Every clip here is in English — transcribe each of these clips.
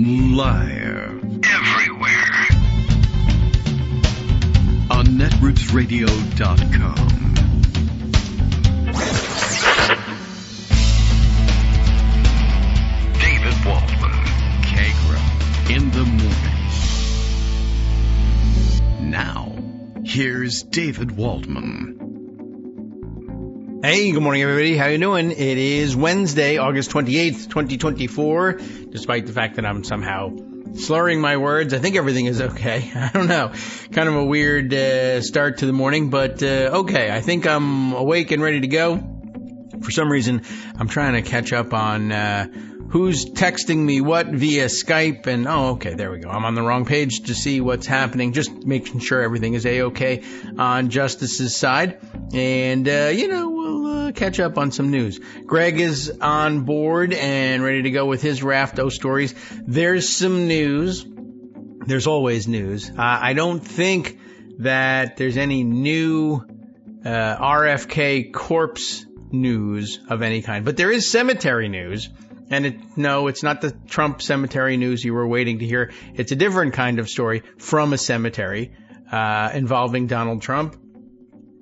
Live. Everywhere. On netrootsradio.com. David Waldman. Kagro. In the morning. Now, here's David Waldman. Hey, good morning, everybody. How you doing? It is Wednesday, August 28th, 2024. Despite the fact that I'm somehow slurring my words, I think everything is okay. I don't know. Kind of a weird start to the morning, but okay. I think I'm awake and ready to go. For some reason, I'm trying to catch up on who's texting me what via Skype, and okay, there we go. I'm on the wrong page to see what's happening, just making sure everything is A-okay on Justice's side, and, we'll catch up on some news. Greg is on board and ready to go with his raft of stories. There's some news. There's always news. I don't think that there's any new RFK corpse news of any kind, but there is cemetery news. And it's not the Trump cemetery news you were waiting to hear. It's a different kind of story from a cemetery involving Donald Trump.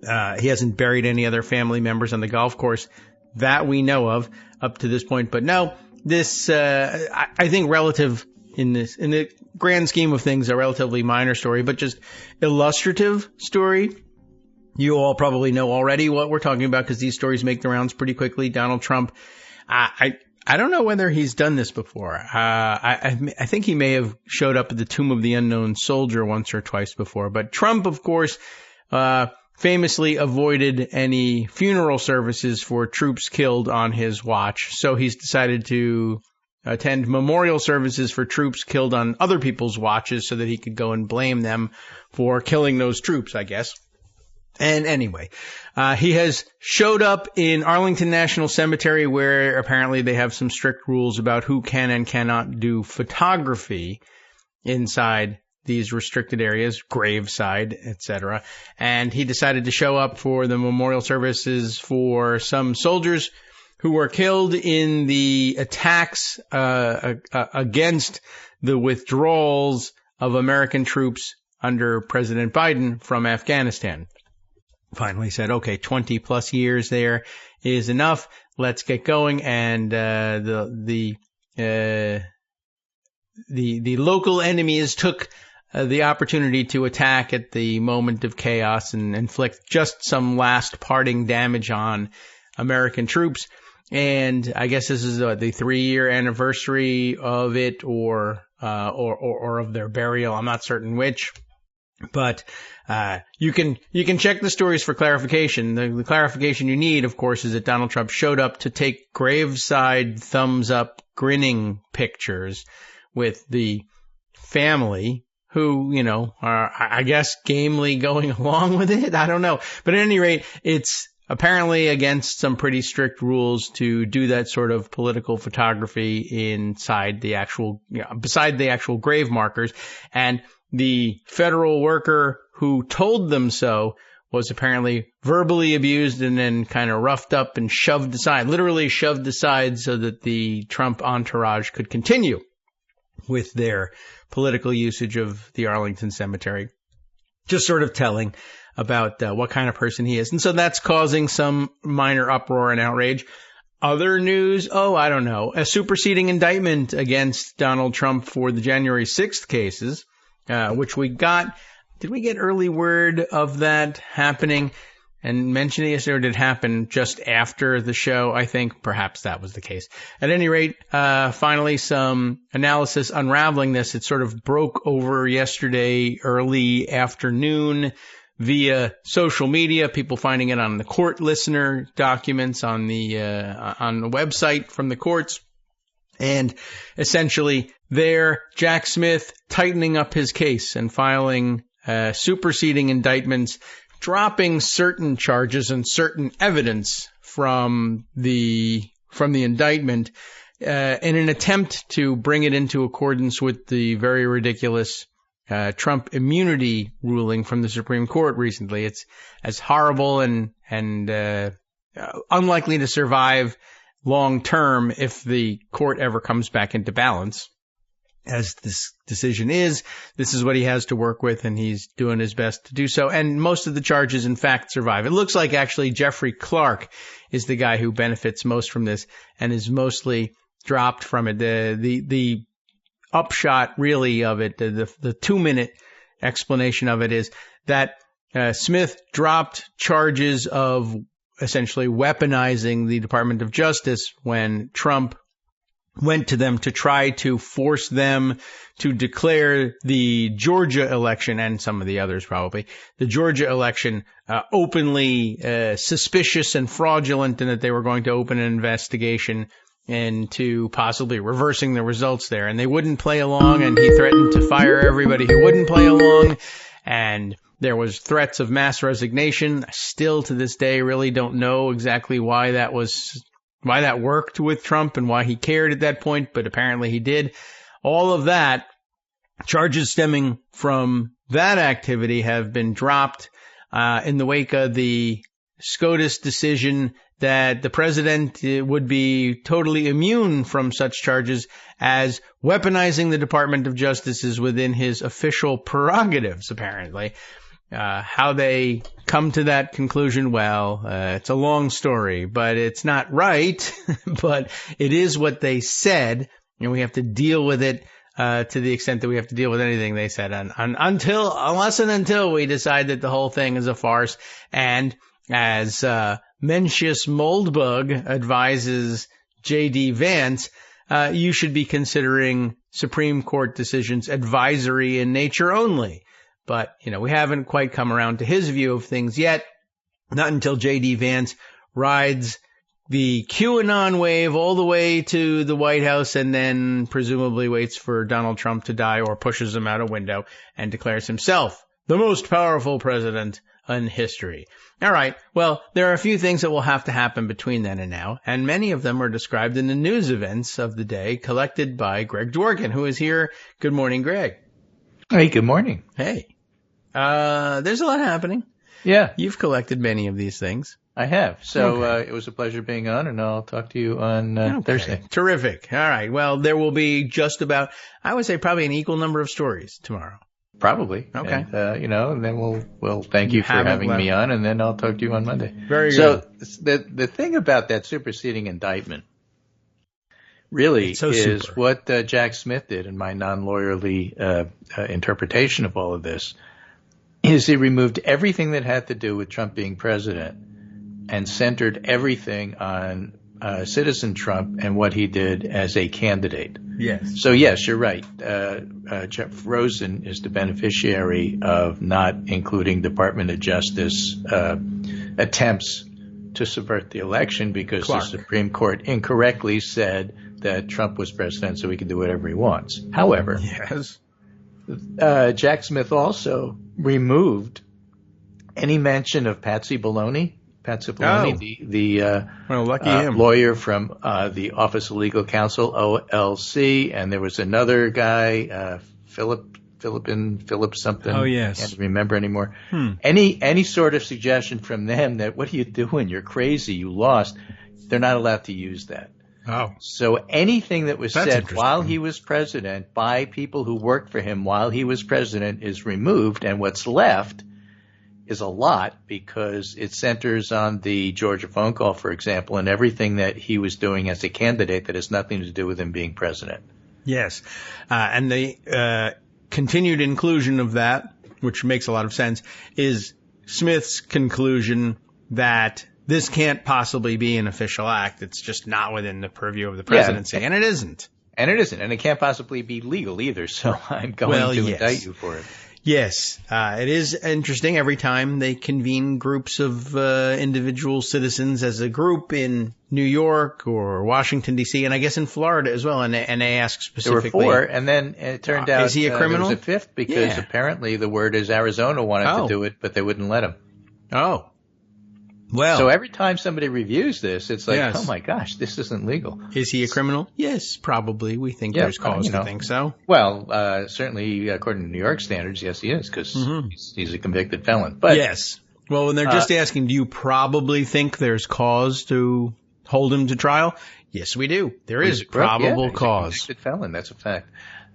He hasn't buried any other family members on the golf course that we know of up to this point. But no, this, I think relative in the grand scheme of things, a relatively minor story, but just illustrative story. You all probably know already what we're talking about because these stories make the rounds pretty quickly. Donald Trump, I don't know whether he's done this before. I think he may have showed up at the Tomb of the Unknown Soldier once or twice before. But Trump, of course, famously avoided any funeral services for troops killed on his watch. So he's decided to attend memorial services for troops killed on other people's watches so that he could go and blame them for killing those troops, I guess. And anyway, he has showed up in Arlington National Cemetery, where apparently they have some strict rules about who can and cannot do photography inside these restricted areas, graveside, etc. And he decided to show up for the memorial services for some soldiers who were killed in the attacks against the withdrawals of American troops under President Biden from Afghanistan. Finally said, okay, 20 plus years there is enough. Let's get going. And the local enemies took the opportunity to attack at the moment of chaos and inflict just some last parting damage on American troops. And I guess this is the 3-year anniversary of it, or of their burial. I'm not certain which. But you can check the stories for clarification. The clarification you need, of course, is that Donald Trump showed up to take graveside thumbs up grinning pictures with the family who, are, I guess, gamely going along with it. I don't know. But at any rate, it's apparently against some pretty strict rules to do that sort of political photography inside the actual, beside the actual grave markers. And the federal worker who told them so was apparently verbally abused and then kind of roughed up and shoved aside, literally shoved aside so that the Trump entourage could continue with their political usage of the Arlington Cemetery. Just sort of telling about what kind of person he is. And so that's causing some minor uproar and outrage. Other news, I don't know, a superseding indictment against Donald Trump for the January 6th cases. Which we got. Did we get early word of that happening and mention it yesterday, or did it happen just after the show? I think perhaps that was the case. At any rate, finally some analysis unraveling this. It sort of broke over yesterday early afternoon via social media, people finding it on the court listener documents on the website from the courts. And essentially there, Jack Smith tightening up his case and filing superseding indictments, dropping certain charges and certain evidence from the indictment in an attempt to bring it into accordance with the very ridiculous Trump immunity ruling from the Supreme Court recently. It's as horrible and unlikely to survive long term if the court ever comes back into balance. as this decision is. This is what he has to work with, and he's doing his best to do so. And most of the charges, in fact, survive. It looks like actually Jeffrey Clark is the guy who benefits most from this and is mostly dropped from it. The upshot really of it, the 2-minute explanation of it is that Smith dropped charges of essentially weaponizing the Department of Justice when Trump went to them to try to force them to declare the Georgia election, and some of the others probably, the Georgia election openly suspicious and fraudulent, and that they were going to open an investigation into possibly reversing the results there. And they wouldn't play along, and he threatened to fire everybody who wouldn't play along. And there was threats of mass resignation. I still to this day really don't know exactly why that worked with Trump and why he cared at that point, but apparently he did. All of that, charges stemming from that activity have been dropped in the wake of the SCOTUS decision that the president would be totally immune from such charges, as weaponizing the Department of Justice is within his official prerogatives, apparently. How they come to that conclusion, well, it's a long story, but it's not right, but it is what they said, and we have to deal with it to the extent that we have to deal with anything they said, unless and until we decide that the whole thing is a farce. And as Mencius Moldbug advises J.D. Vance, you should be considering Supreme Court decisions advisory in nature only. But, we haven't quite come around to his view of things yet. Not until J.D. Vance rides the QAnon wave all the way to the White House and then presumably waits for Donald Trump to die or pushes him out a window and declares himself the most powerful president in history. All right. Well, there are a few things that will have to happen between then and now, and many of them are described in the news events of the day collected by Greg Dworkin, who is here. Good morning, Greg. Hey, good morning. Hey. There's a lot happening. Yeah. You've collected many of these things. I have. So it was a pleasure being on, and I'll talk to you on Thursday. Terrific. All right. Well, there will be just about, I would say, probably an equal number of stories tomorrow. Probably. Okay. And, and then we'll thank you for having me on, and then I'll talk to you on Monday. Very good. So the thing about that superseding indictment really is what Jack Smith did, in my non-lawyerly interpretation of all of this, is he removed everything that had to do with Trump being president and centered everything on citizen Trump and what he did as a candidate. Yes. So, yes, you're right. Jeff Rosen is the beneficiary of not including Department of Justice attempts to subvert the election because the Supreme Court incorrectly said that Trump was president so he could do whatever he wants. However, yes. Jack Smith also removed any mention of Patsy Baloney. The lawyer from the Office of Legal Counsel, OLC, and there was another guy, Philip something. Oh, yes. Can't remember anymore. Any sort of suggestion from them that, what are you doing? You're crazy. You lost. They're not allowed to use that. Oh. So anything that was said while he was president by people who worked for him while he was president is removed, and what's left is a lot because it centers on the Georgia phone call, for example, and everything that he was doing as a candidate that has nothing to do with him being president. Yes. And the continued inclusion of that, which makes a lot of sense, is Smith's conclusion that this can't possibly be an official act. It's just not within the purview of the presidency, and it isn't. And it isn't, and it can't possibly be legal either, so I'm going to indict you for it. Yes, it is interesting every time they convene groups of individual citizens as a group in New York or Washington, D.C., and I guess in Florida as well, and they ask specifically. There were 4, and then it turned out is he a criminal? There was a 5th because apparently the word is Arizona wanted to do it, but they wouldn't let him. Oh. Well, so every time somebody reviews this, it's like, oh my gosh, this isn't legal. Is he a criminal? Yes, probably. We think there's cause to think so. Well, certainly according to New York standards, yes, he is, because he's a convicted felon. But yes. Well, when they're just asking, do you probably think there's cause to hold him to trial? Yes, we do. There is probable cause. He's a convicted felon. That's a fact.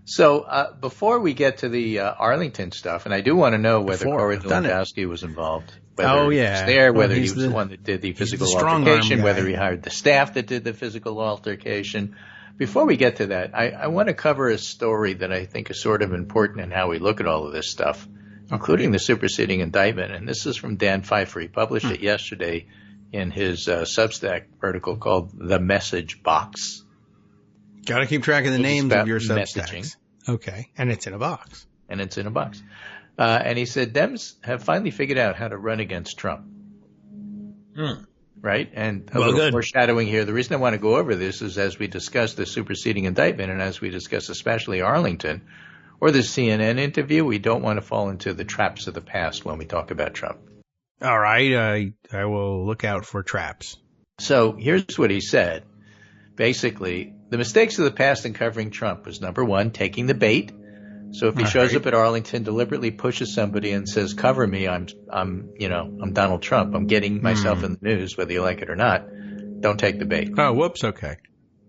So before we get to the Arlington stuff, and I do want to know whether Corey Lewandowski was involved. Whether he was there, whether he was the one that did the physical altercation, whether he hired the staff that did the physical altercation. Before we get to that, I want to cover a story that I think is sort of important in how we look at all of this stuff, including the superseding indictment. And this is from Dan Pfeiffer. He published it yesterday in his Substack article called The Message Box. Got to keep track of the names of your Substacks. Okay. And it's in a box. And he said, Dems have finally figured out how to run against Trump. Right? And a little foreshadowing here. The reason I want to go over this is as we discuss the superseding indictment and as we discuss especially Arlington or the CNN interview, we don't want to fall into the traps of the past when we talk about Trump. All right. I will look out for traps. So here's what he said. Basically, the mistakes of the past in covering Trump was, number one, taking the bait. So if he shows up at Arlington, deliberately pushes somebody and says, cover me, I'm Donald Trump. I'm getting myself in the news, whether you like it or not. Don't take the bait. Oh, whoops. Okay.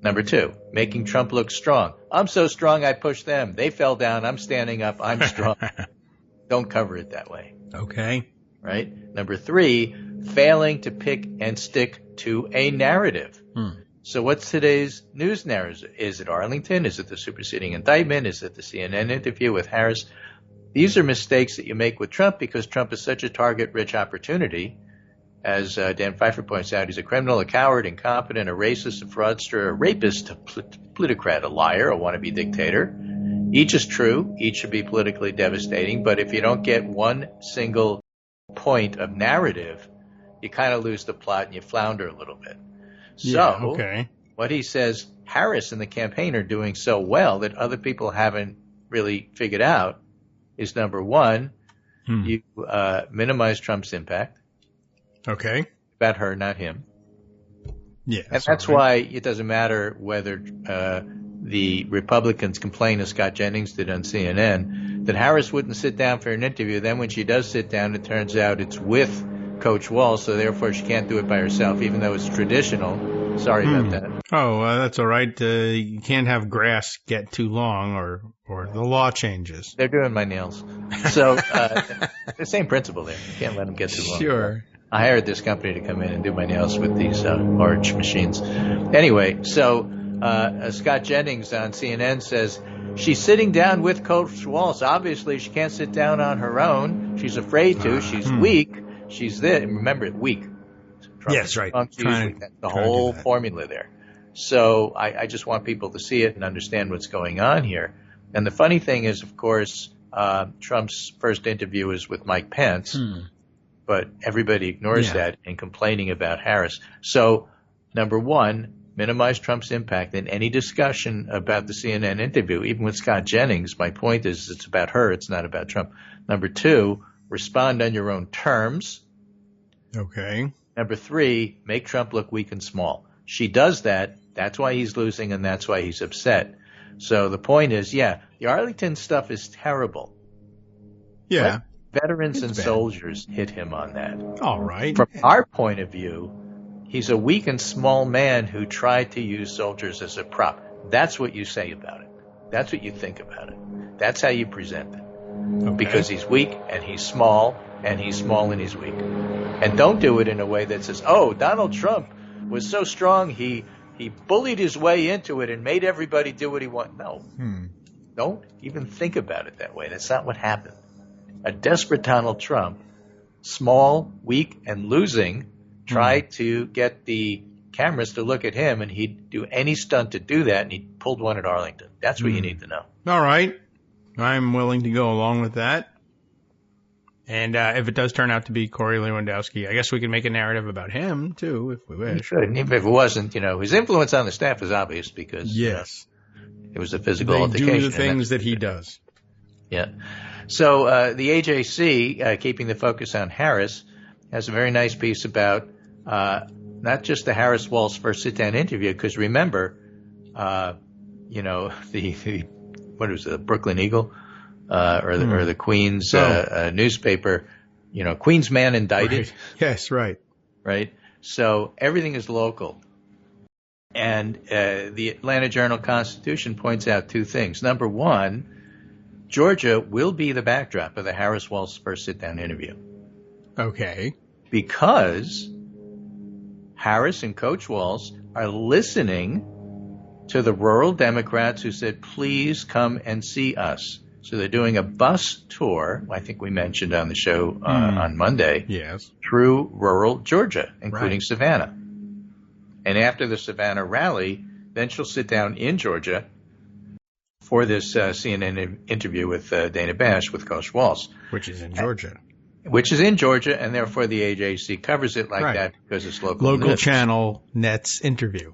Number two, making Trump look strong. I'm so strong, I pushed them. They fell down. I'm standing up. I'm strong. Don't cover it that way. Okay. Right. Number three, failing to pick and stick to a narrative. So what's today's news narrative? Is it Arlington? Is it the superseding indictment? Is it the CNN interview with Harris? These are mistakes that you make with Trump because Trump is such a target-rich opportunity. As Dan Pfeiffer points out, he's a criminal, a coward, incompetent, a racist, a fraudster, a rapist, a plutocrat, a liar, a wannabe dictator. Each is true. Each should be politically devastating. But if you don't get one single point of narrative, you kind of lose the plot and you flounder a little bit. So what he says Harris and the campaign are doing so well that other people haven't really figured out is, number one, you minimize Trump's impact. Okay. About her, not him. Yeah. And that's why it doesn't matter whether the Republicans complain, as Scott Jennings did on CNN, that Harris wouldn't sit down for an interview. Then when she does sit down, it turns out it's with Coach Walz, so therefore she can't do it by herself, even though it's traditional. Sorry about that. Oh, that's all right. You can't have grass get too long or the law changes. They're doing my nails. So the same principle there. You can't let them get too long. Sure. I hired this company to come in and do my nails with these large machines. Anyway, so Scott Jennings on CNN says, she's sitting down with Coach Walz. Obviously, she can't sit down on her own. She's afraid to. She's weak. She's there. Remember, weak. Yes, right. That's the whole formula there. So I just want people to see it and understand what's going on here. And the funny thing is, of course, Trump's first interview is with Mike Pence, but everybody ignores that in complaining about Harris. So, number one, minimize Trump's impact in any discussion about the CNN interview, even with Scott Jennings. My point is it's about her. It's not about Trump. Number two, respond on your own terms. Okay. Number three, make Trump look weak and small. She does that. That's why he's losing, and that's why he's upset. So the point is, the Arlington stuff is terrible. Yeah. But veterans and soldiers hit him on that. All right. From our point of view, he's a weak and small man who tried to use soldiers as a prop. That's what you say about it. That's what you think about it. That's how you present it. Okay. Because he's weak and he's small and he's weak. And don't do it in a way that says, oh, Donald Trump was so strong he bullied his way into it and made everybody do what he wanted. No. Don't even think about it that way. That's not what happened. A desperate Donald Trump, small, weak, and losing, tried to get the cameras to look at him, and he'd do any stunt to do that, and he pulled one at Arlington. That's what you need to know. All right. I'm willing to go along with that. And if it does turn out to be Corey Lewandowski, I guess we can make a narrative about him, too, if we wish. Even if it wasn't, his influence on the staff is obvious because it was a physical altercation. They do the things that he does. Yeah. So the AJC, keeping the focus on Harris, has a very nice piece about not just the Harris-Walz first sit-down interview, because remember, the what was it, the Brooklyn Eagle? Or the Queens newspaper, Queens man indicted. Right. Yes, right. Right. So everything is local. And the Atlanta Journal-Constitution points out two things. Number one, Georgia will be the backdrop of the Harris-Walz first sit-down interview. Okay. Because Harris and Coach Walz are listening to the rural Democrats who said, please come and see us. So they're doing a bus tour, I think we mentioned on the show on Monday, yes, through rural Georgia, including Savannah. And after the Savannah rally, then she'll sit down in Georgia for this CNN interview with Dana Bash with Coach Walz. Which is in Georgia. Which is in Georgia, and therefore the AJC covers it like that because it's local news. Channel Net's interview.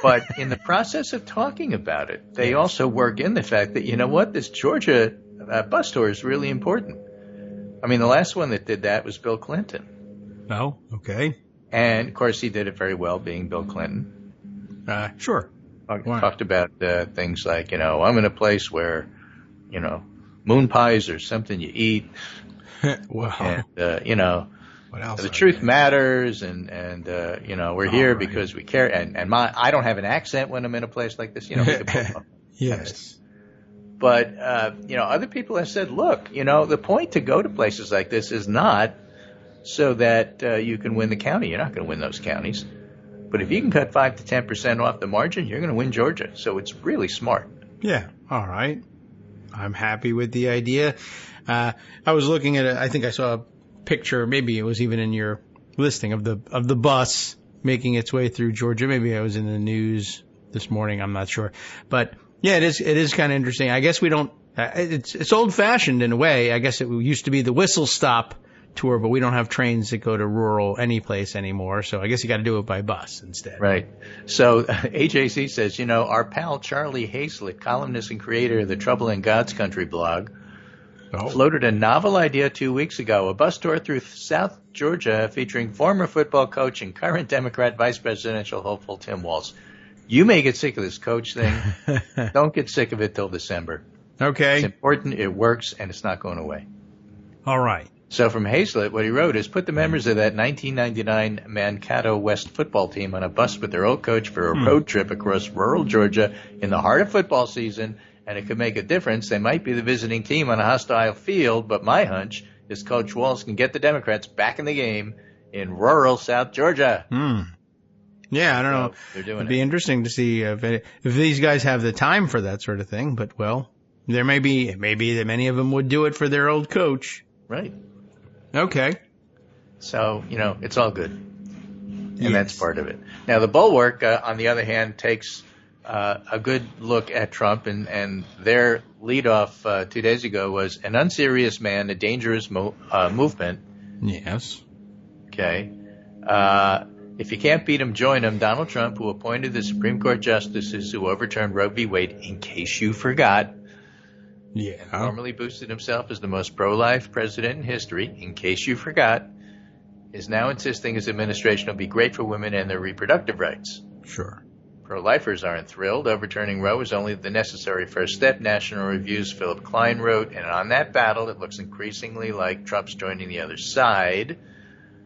But in the process of talking about it, they also work in the fact that, you know what, this Georgia bus tour is really important. I mean, the last one that did that was Bill Clinton. Oh, okay. And, of course, he did it very well, being Bill Clinton. Sure. Talked about things like, I'm in a place where, moon pies are something you eat. Wow. And, what else? The truth matters, and we're here because we care. And I don't have an accent when I'm in a place like this. Yes. But, other people have said, look, the point to go to places like this is not so that you can win the county. You're not going to win those counties. But if you can cut 5 to 10% off the margin, you're going to win Georgia. So it's really smart. Yeah. All right. I'm happy with the idea. I was looking at it. I think I saw a picture. Maybe it was even in your listing of the bus making its way through Georgia. Maybe I was in the news this morning. I'm not sure. But yeah, it is kind of interesting. I guess we don't. It's old fashioned in a way. I guess it used to be the whistle stop tour, but we don't have trains that go to rural any place anymore. So I guess you got to do it by bus instead. Right. So AJC says, our pal Charlie Hazlett, columnist and creator of the Trouble in God's Country blog, floated a novel idea 2 weeks ago, a bus tour through South Georgia featuring former football coach and current Democrat vice presidential hopeful Tim Walz. You may get sick of this coach thing. Don't get sick of it till December. Okay. It's important, it works, and it's not going away. All right. So from Hazlett, what he wrote is, put the members of that 1999 Mankato West football team on a bus with their old coach for a road trip across rural Georgia in the heart of football season, and it could make a difference. They might be the visiting team on a hostile field, but my hunch is Coach Walz can get the Democrats back in the game in rural South Georgia. Yeah, I don't know. They're doing It'd be interesting to see if these guys have the time for that sort of thing, but, there may be that many of them would do it for their old coach. Right. Okay. So, it's all good. And that's part of it. Now, the Bulwark, on the other hand, takes a good look at Trump, and their leadoff 2 days ago was an unserious man, a dangerous movement. Yes. Okay. If you can't beat him, join him. Donald Trump, who appointed the Supreme Court justices who overturned Roe v. Wade, in case you forgot, formerly boosted himself as the most pro-life president in history, in case you forgot, is now insisting his administration will be great for women and their reproductive rights. Sure. Pro-lifers aren't thrilled. Overturning Roe is only the necessary first step, National Review's Philip Klein wrote, and on that battle, it looks increasingly like Trump's joining the other side.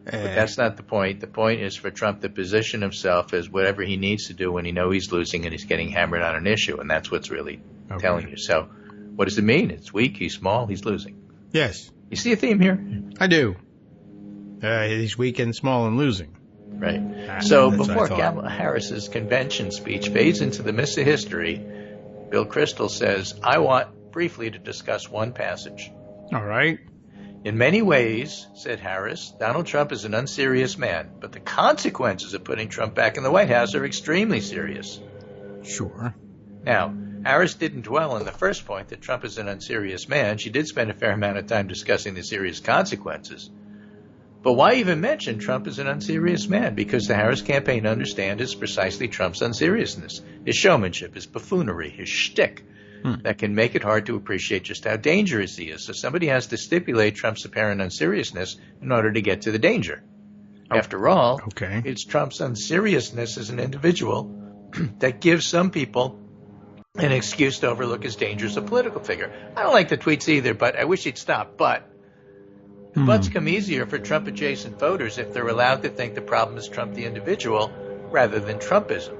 But that's not the point. The point is for Trump to position himself as whatever he needs to do when he knows he's losing and he's getting hammered on an issue, and that's what's really telling you. So what does it mean? It's weak, he's small, he's losing. Yes. You see a theme here? I do. He's weak and small and losing. Right. So before Kamala Harris's convention speech fades into the mist of history, Bill Kristol says, I want briefly to discuss one passage. All right. In many ways, said Harris, Donald Trump is an unserious man, but the consequences of putting Trump back in the White House are extremely serious. Sure. Now, Harris didn't dwell on the first point that Trump is an unserious man. She did spend a fair amount of time discussing the serious consequences. But why even mention Trump as an unserious man? Because the Harris campaign understands is precisely Trump's unseriousness, his showmanship, his buffoonery, his shtick, that can make it hard to appreciate just how dangerous he is. So somebody has to stipulate Trump's apparent unseriousness in order to get to the danger. After all, it's Trump's unseriousness as an individual that gives some people an excuse to overlook his danger as a political figure. I don't like the tweets either, but I wish he'd stop. But the buts come easier for Trump-adjacent voters if they're allowed to think the problem is Trump the individual rather than Trumpism.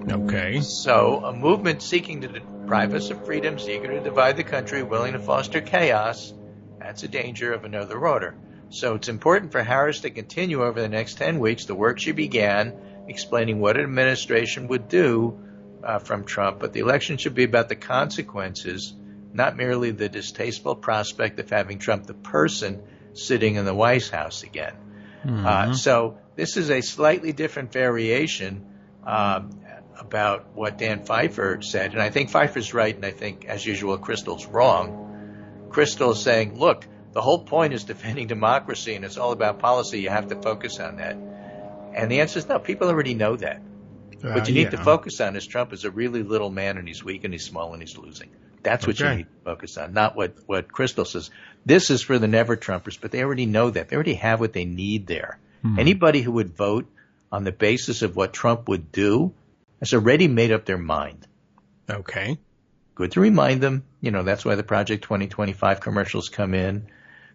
Okay. So a movement seeking to deprive us of freedoms, eager to divide the country, willing to foster chaos, that's a danger of another order. So it's important for Harris to continue over the next 10 weeks the work she began, explaining what an administration would do from Trump, but the election should be about the consequences, not merely the distasteful prospect of having Trump the person sitting in the White House again. Mm-hmm. So this is a slightly different variation about what Dan Pfeiffer said, and I think Pfeiffer's right, and I think, as usual, Kristol's wrong. Kristol is saying, look, the whole point is defending democracy, and it's all about policy. You have to focus on that. And the answer is no. People already know that. What you need to focus on is Trump is a really little man, and he's weak, and he's small, and he's losing. That's what you need to focus on, not what Kristol says. This is for the never-Trumpers, but they already know that. They already have what they need there. Mm-hmm. Anybody who would vote on the basis of what Trump would do has already made up their mind. Okay. Good to remind them. That's why the Project 2025 commercials come in.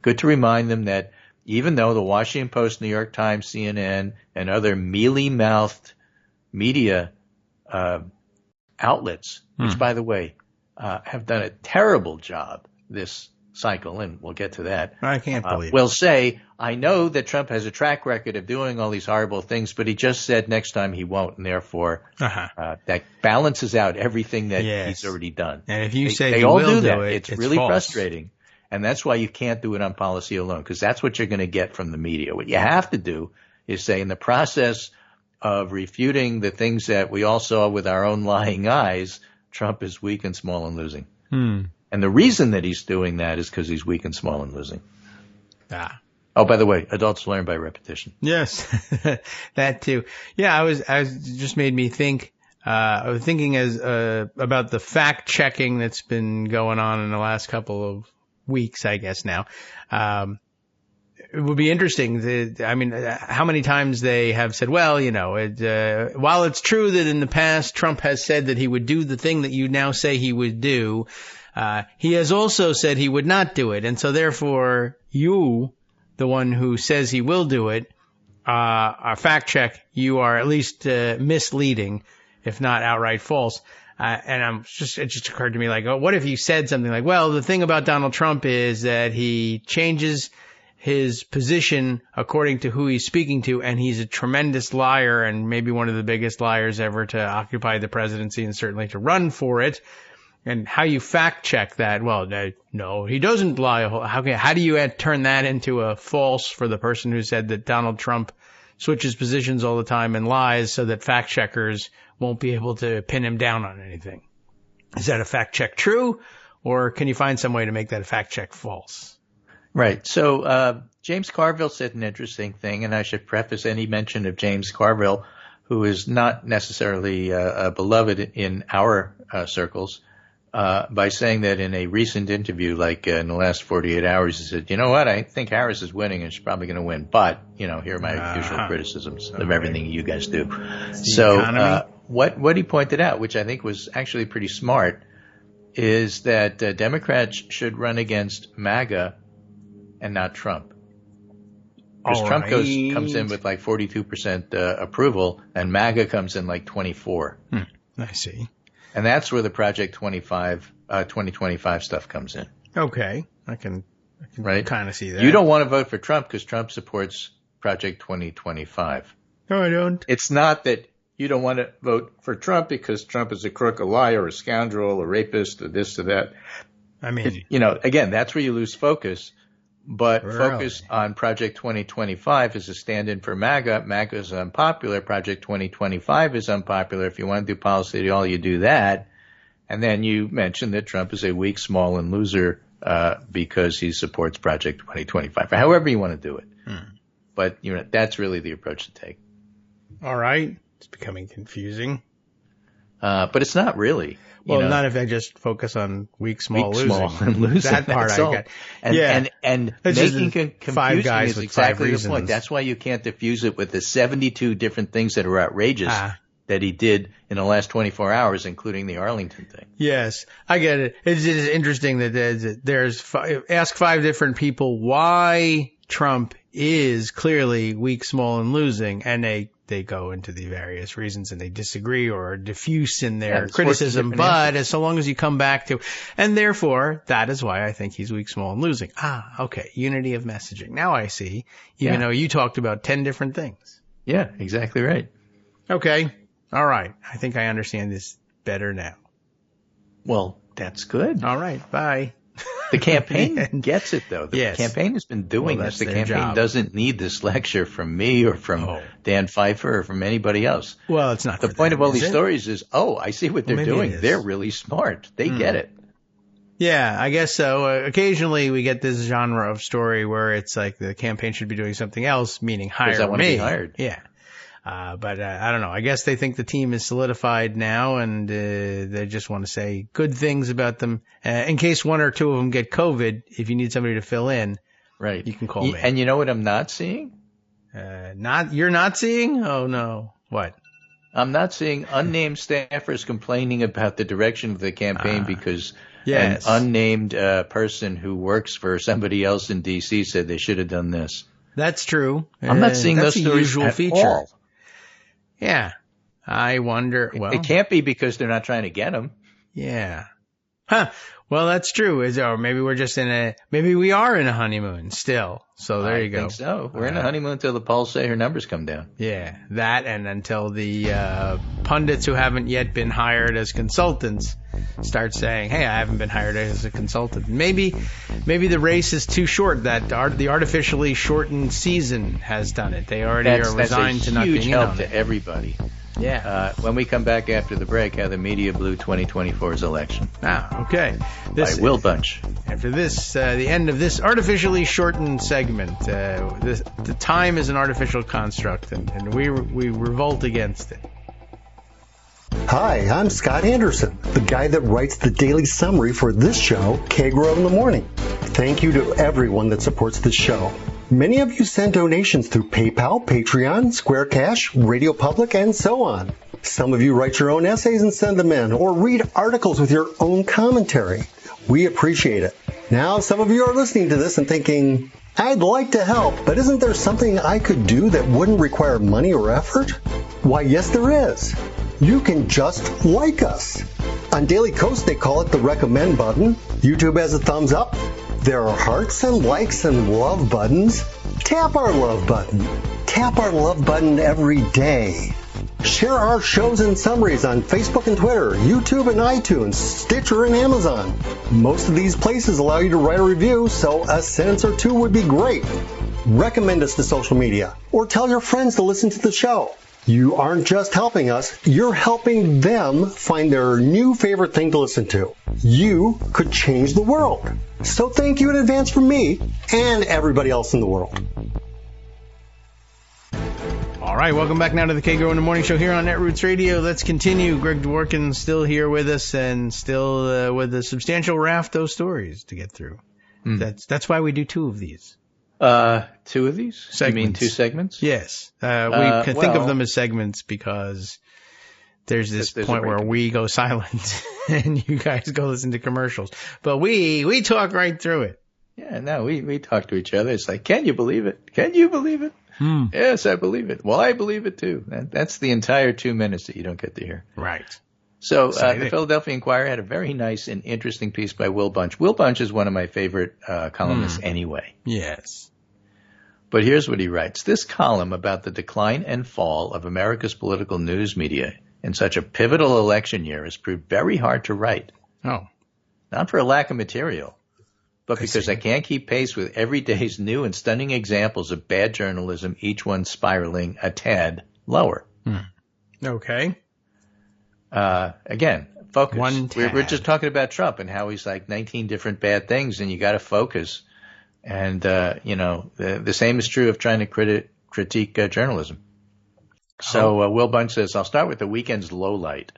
Good to remind them that even though the Washington Post, New York Times, CNN, and other mealy-mouthed media outlets, which, by the way, have done a terrible job this cycle, and we'll get to that. I can't believe it. Will say, I know that Trump has a track record of doing all these horrible things, but he just said next time he won't, and therefore that balances out everything that he's already done. And if you say they all will do that, it's really false. Frustrating. And that's why you can't do it on policy alone, because that's what you're going to get from the media. What you have to do is say, in the process of refuting the things that we all saw with our own lying eyes, Trump is weak and small and losing. And the reason that he's doing that is because he's weak and small and losing. Oh, by the way, adults learn by repetition. Yes, that too. Yeah, I was just made me think. I was thinking about the fact checking that's been going on in the last couple of weeks, I guess now. It would be interesting. How many times they have said, well, while it's true that in the past Trump has said that he would do the thing that you now say he would do, he has also said he would not do it. And so therefore you, the one who says he will do it, our fact check, you are at least misleading, if not outright false. And it just occurred to me what if you said something like, well, the thing about Donald Trump is that he changes his position according to who he's speaking to, and he's a tremendous liar and maybe one of the biggest liars ever to occupy the presidency and certainly to run for it. And how you fact check that? Well, no, he doesn't lie. How do you turn that into a false for the person who said that Donald Trump switches positions all the time and lies so that fact checkers won't be able to pin him down on anything? Is that a fact check true, or can you find some way to make that a fact check false? Right. So James Carville said an interesting thing, and I should preface any mention of James Carville, who is not necessarily beloved in our circles, by saying that in a recent interview, in the last 48 hours, he said, you know what, I think Harris is winning and she's probably going to win. But, here are my usual criticisms of everything you guys do. So what he pointed out, which I think was actually pretty smart, is that Democrats should run against MAGA and not Trump. Because Trump comes in with 42% approval, and MAGA comes in 24. I see. And that's where the Project 2025 stuff comes in. Okay. I can kind of see that. You don't want to vote for Trump because Trump supports Project 2025. No, I don't. It's not that you don't want to vote for Trump because Trump is a crook, a liar, a scoundrel, a rapist, or this or that. Again, that's where you lose focus. But focus on Project 2025 is a stand-in for MAGA. MAGA is unpopular. Project 2025 is unpopular. If you want to do policy at all, you do that. And then you mentioned that Trump is a weak, small, and loser because he supports Project 2025, or however you want to do it. But that's really the approach to take. All right. It's becoming confusing. But it's not really. Well, not if I just focus on weak, small, losing. That part I got. And making confusing is exactly the point. That's why you can't diffuse it with the 72 different things that are outrageous that he did in the last 24 hours, including the Arlington thing. Yes, I get it. It's interesting that ask 5 different people why Trump is clearly weak, small, and losing, and they go into the various reasons and they disagree or are diffuse in their criticism, but so long as you come back to, and therefore, that is why I think he's weak, small, and losing. Okay. Unity of messaging. Now I see, even though you talked about 10 different things. Yeah, exactly right. Okay. All right. I think I understand this better now. Well, that's good. All right. Bye. The campaign gets it, though. The campaign has been doing this. The campaign doesn't need this lecture from me or from Dan Pfeiffer or from anybody else. Well, it's not. The point of all these stories is, I see what they're doing. They're really smart. They get it. Yeah, I guess so. Occasionally we get this genre of story where it's like the campaign should be doing something else, meaning hire me. I want to be hired. Yeah. But I don't know. I guess they think the team is solidified now, and they just want to say good things about them. In case one or two of them get COVID, if you need somebody to fill in, right, you can call me. And you know what I'm not seeing? You're not seeing? Oh no. What? I'm not seeing unnamed staffers complaining about the direction of the campaign because an unnamed person who works for somebody else in D.C. said they should have done this. That's true. I'm not seeing those stories at all. Yeah. I wonder. Well, it can't be because they're not trying to get them. Yeah. Huh. Well, that's true. Or maybe we're just maybe we are in a honeymoon still. So there you go. I think so. We're in a honeymoon until the polls say her numbers come down. Yeah. That and until the pundits who haven't yet been hired as consultants start saying, hey, I haven't been hired as a consultant. Maybe the race is too short. That the artificially shortened season has done it. They already are resigned to not being in on it. That's a huge help to everybody. Yeah. When we come back after the break, how the media blew 2024's election. Okay. By Will Bunch. After this, the end of this artificially shortened segment, the time is an artificial construct, and we revolt against it. Hi, I'm Scott Anderson, the guy that writes the daily summary for this show, Kagro in the Morning. Thank you to everyone that supports this show. Many of you send donations through PayPal, Patreon, Square Cash, Radio Public, and so on. Some of you write your own essays and send them in, or read articles with your own commentary. We appreciate it. Now, some of you are listening to this and thinking, I'd like to help, but isn't there something I could do that wouldn't require money or effort? Why, yes, there is. You can just like us. On Daily Kos, they call it the recommend button. YouTube has a thumbs up. There are hearts and likes and love buttons. Tap our love button. Tap our love button every day. Share our shows and summaries on Facebook and Twitter, YouTube and iTunes, Stitcher and Amazon. Most of these places allow you to write a review, so a sentence or two would be great. Recommend us to social media, or tell your friends to listen to the show. You aren't just helping us, you're helping them find their new favorite thing to listen to. You could change the world. So thank you in advance from me and everybody else in the world. All right, welcome back now to the Kagro in the Morning Show here on Netroots Radio. Let's continue. Greg Dworkin still here with us and still with a substantial raft of stories to get through. That's why we do two of these. Two of these? Segments. You mean two segments? Yes. We can think of them as segments because there's this point where we go silent and you guys go listen to commercials. But we talk right through it. Yeah, no, we talk to each other. It's like, can you believe it? Can you believe it? Yes, I believe it. Well, I believe it too. That's the entire 2 minutes that you don't get to hear. Right. So the Philadelphia Inquirer had a very nice and interesting piece by Will Bunch. Will Bunch is one of my favorite columnists anyway. Yes. But here's what he writes. This column about the decline and fall of America's political news media in such a pivotal election year has proved very hard to write. Oh. Not for a lack of material, but because I can't keep pace with every day's new and stunning examples of bad journalism, each one spiraling a tad lower. Okay. Again, focus. We're just talking about Trump and how he's like 19 different bad things, and you got to focus. And, the same is true of trying to critique journalism. So Will Bunch says, I'll start with the weekend's lowlight.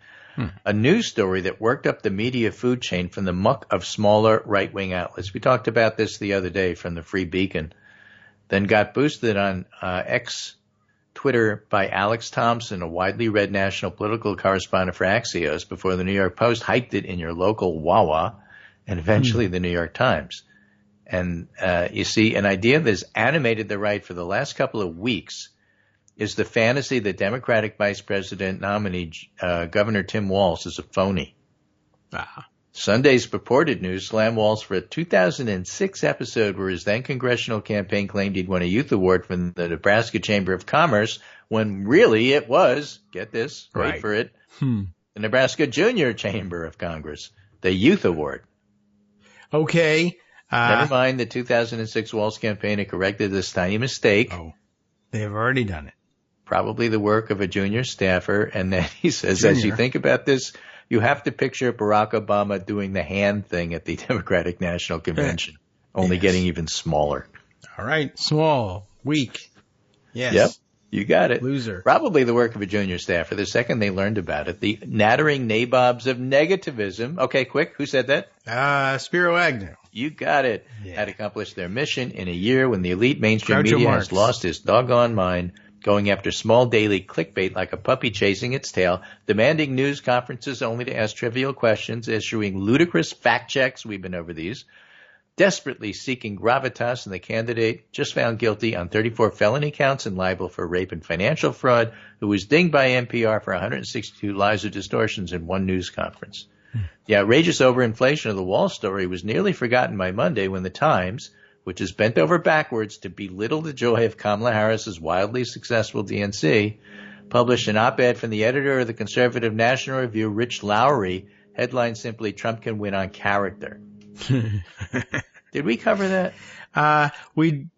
A news story that worked up the media food chain from the muck of smaller right-wing outlets. We talked about this the other day from the Free Beacon. Then got boosted on X Twitter by Alex Thompson, a widely read national political correspondent for Axios, before the New York Post hiked it in your local Wawa and eventually the New York Times. And you see, an idea that has animated the right for the last couple of weeks is the fantasy that Democratic Vice President nominee Governor Tim Walz is a phony. Sunday's purported news slammed Walz for a 2006 episode where his then congressional campaign claimed he'd won a youth award from the Nebraska Chamber of Commerce, when really it was, get this, wait for it, the Nebraska Junior Chamber of Congress, the Youth Award. Okay. Never mind, the 2006 Walz campaign had corrected this tiny mistake. Oh, they have already done it. Probably the work of a junior staffer. And then he says, as you think about this, you have to picture Barack Obama doing the hand thing at the Democratic National Convention, only getting even smaller. All right. Small, weak. Yes. Yep. You got it. Loser. Probably the work of a junior staffer. The second they learned about it, the nattering nabobs of negativism. Okay, quick. Who said that? Spiro Agnew. You got it. Yeah. Had accomplished their mission in a year when the elite mainstream Groucho media Marx has lost its doggone mind, going after small daily clickbait like a puppy chasing its tail, demanding news conferences only to ask trivial questions, issuing ludicrous fact checks, we've been over these, desperately seeking gravitas in the candidate just found guilty on 34 felony counts and liable for rape and financial fraud, who was dinged by NPR for 162 lies or distortions in one news conference. The outrageous overinflation of the Walz story was nearly forgotten by Monday when the Times, which is bent over backwards to belittle the joy of Kamala Harris's wildly successful DNC, published an op-ed from the editor of the conservative National Review, Rich Lowry, headline simply, "Trump can win on character." Did we cover that? I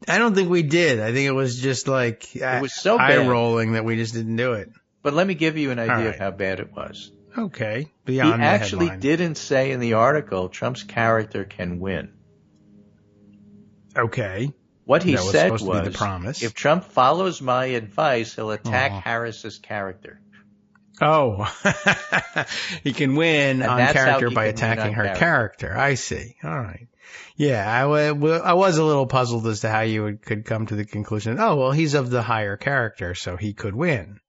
don't think we did. I think it was just like it was so eye-rolling that we just didn't do it. But let me give you an idea of how bad it was. Okay. He actually didn't say in the article Trump's character can win. Okay. What he said was, the promise. If Trump follows my advice, he'll attack Harris's character. Oh, he can win on character by attacking her character. I see. All right. Yeah, I was a little puzzled as to how you could come to the conclusion, oh, well, he's of the higher character, so he could win.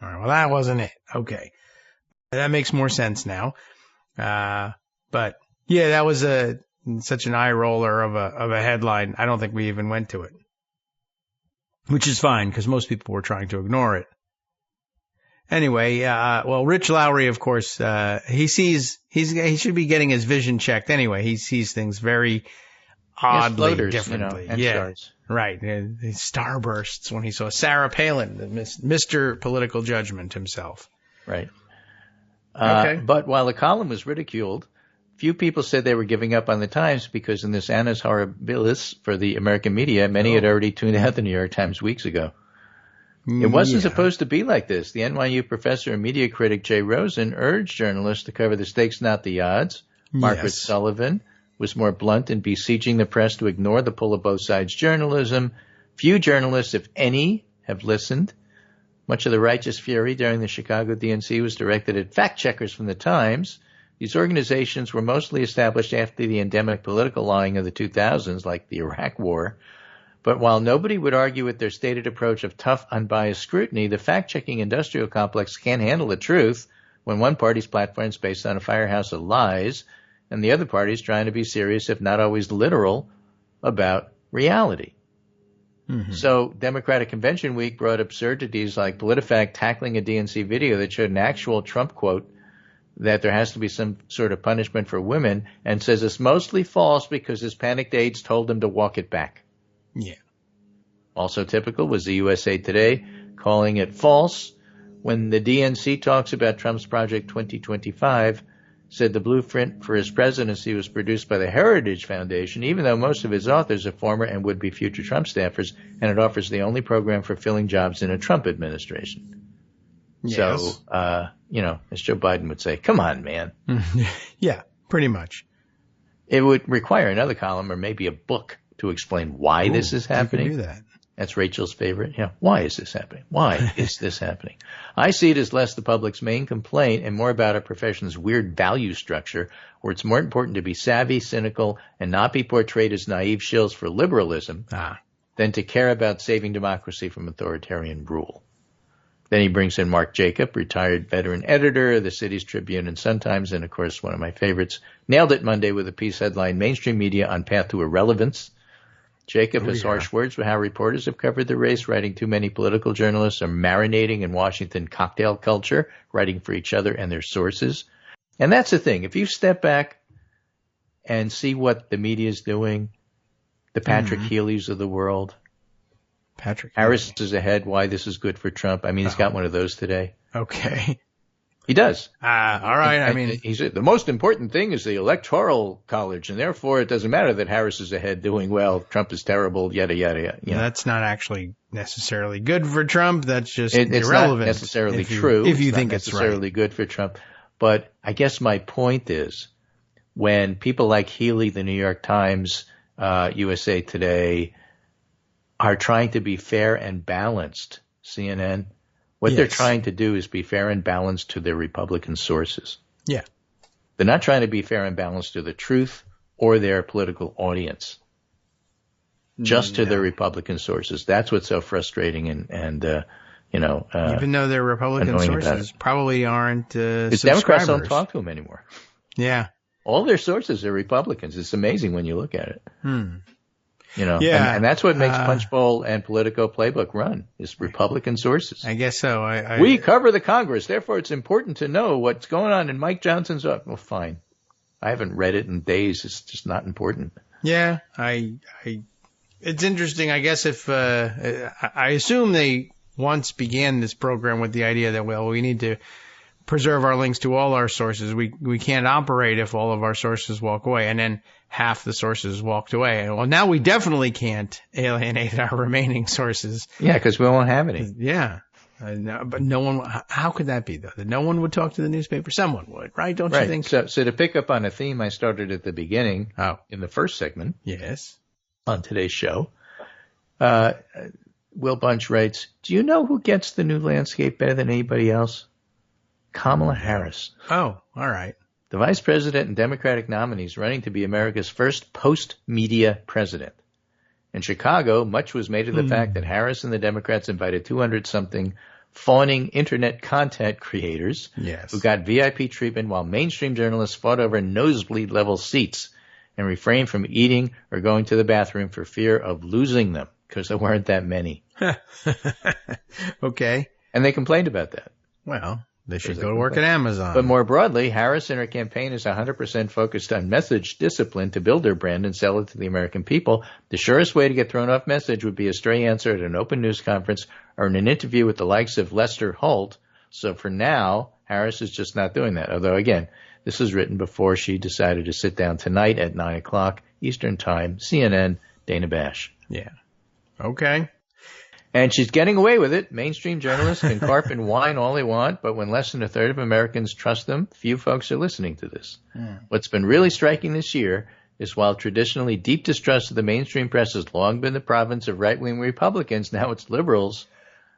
All right, well, that wasn't it. Okay. That makes more sense now. But, yeah, that was such an eye roller of a headline. I don't think we even went to it, which is fine because most people were trying to ignore it. Anyway, well, Rich Lowry, of course, he should be getting his vision checked anyway. He sees things very oddly differently. And stars. Right. Starbursts when he saw Sarah Palin, Mr. Political Judgment himself. Right. Okay. But while the column was ridiculed, few people said they were giving up on the Times because in this annus horribilis for the American media, many had already tuned out the New York Times weeks ago. It wasn't supposed to be like this. The NYU professor and media critic Jay Rosen urged journalists to cover the stakes, not the odds. Margaret Sullivan was more blunt in beseeching the press to ignore the pull of both sides journalism. Few journalists, if any, have listened. Much of the righteous fury during the Chicago DNC was directed at fact-checkers from the Times. These organizations were mostly established after the endemic political lying of the 2000s, like the Iraq War. But while nobody would argue with their stated approach of tough, unbiased scrutiny, the fact-checking industrial complex can't handle the truth when one party's platform is based on a firehouse of lies and the other party's trying to be serious, if not always literal, about reality. Mm-hmm. So Democratic Convention Week brought absurdities like PolitiFact tackling a DNC video that showed an actual Trump quote that there has to be some sort of punishment for women and says it's mostly false because his panicked aides told him to walk it back. Yeah. Also typical was the USA Today calling it false when the DNC talks about Trump's Project 2025, said the blueprint for his presidency was produced by the Heritage Foundation, even though most of its authors are former and would-be future Trump staffers, and it offers the only program for filling jobs in a Trump administration. Yes. So, as Joe Biden would say, come on, man. Yeah, pretty much. It would require another column or maybe a book to explain why this is happening. You can do that. That's Rachel's favorite. Yeah. Why is this happening? Why is this happening? I see it as less the public's main complaint and more about our profession's weird value structure, where it's more important to be savvy, cynical, and not be portrayed as naive shills for liberalism than to care about saving democracy from authoritarian rule. Then he brings in Mark Jacob, retired veteran editor of the City's Tribune and Sun-Times, and, of course, one of my favorites, nailed it Monday with a piece headline, Mainstream Media on Path to Irrelevance. Jacob has harsh words for how reporters have covered the race, writing too many political journalists are marinating in Washington cocktail culture, writing for each other and their sources. And that's the thing. If you step back and see what the media is doing, the Patrick Healy's of the world, Harris is ahead. Why this is good for Trump. I mean, he's got one of those today. Okay. He does. All right. He's the most important thing is the Electoral College, and therefore it doesn't matter that Harris is ahead doing well. Trump is terrible, yada, yada, yada. Yeah, that's not actually necessarily good for Trump. That's just it's irrelevant. Not necessarily true. If you think it's right. necessarily good for Trump. But I guess my point is when people like Healy, the New York Times, USA Today, are trying to be fair and balanced, CNN, what they're trying to do is be fair and balanced to their Republican sources. Yeah. They're not trying to be fair and balanced to the truth or their political audience, just to their Republican sources. That's what's so frustrating and even though their Republican sources probably aren't subscribers. Democrats don't talk to them anymore. Yeah. All their sources are Republicans. It's amazing when you look at it. And that's what makes Punchbowl and Politico Playbook run, is Republican sources. I guess so. We cover the Congress, therefore it's important to know what's going on in Mike Johnson's office. Well, fine. I haven't read it in days. It's just not important. Yeah, it's interesting. I guess if I assume they once began this program with the idea that, well, we need to preserve our links to all our sources. We can't operate if all of our sources walk away, and then half the sources walked away. And well, now we definitely can't alienate our remaining sources. Yeah, because we won't have any. Yeah. But no one, how could that be though? That no one would talk to the newspaper? Someone would, right? Don't you think? So to pick up on a theme I started at the beginning, in the first segment. Yes. On today's show, Will Bunch writes, do you know who gets the new landscape better than anybody else? Kamala Harris. Oh, all right. The vice president and Democratic nominees running to be America's first post-media president. In Chicago, much was made of the fact that Harris and the Democrats invited 200-something fawning internet content creators who got VIP treatment while mainstream journalists fought over nosebleed-level seats and refrained from eating or going to the bathroom for fear of losing them, because there weren't that many. Okay. And they complained about that. Well, they should go to work at Amazon. But more broadly, Harris and her campaign is 100% focused on message discipline to build their brand and sell it to the American people. The surest way to get thrown off message would be a stray answer at an open news conference or in an interview with the likes of Lester Holt. So for now, Harris is just not doing that. Although, again, this was written before she decided to sit down tonight at 9 o'clock Eastern Time, CNN, Dana Bash. Yeah. Okay. And she's getting away with it. Mainstream journalists can carp and whine all they want, but when less than a third of Americans trust them, few folks are listening to this. What's been really striking this year is while traditionally deep distrust of the mainstream press has long been the province of right-wing Republicans, now it's liberals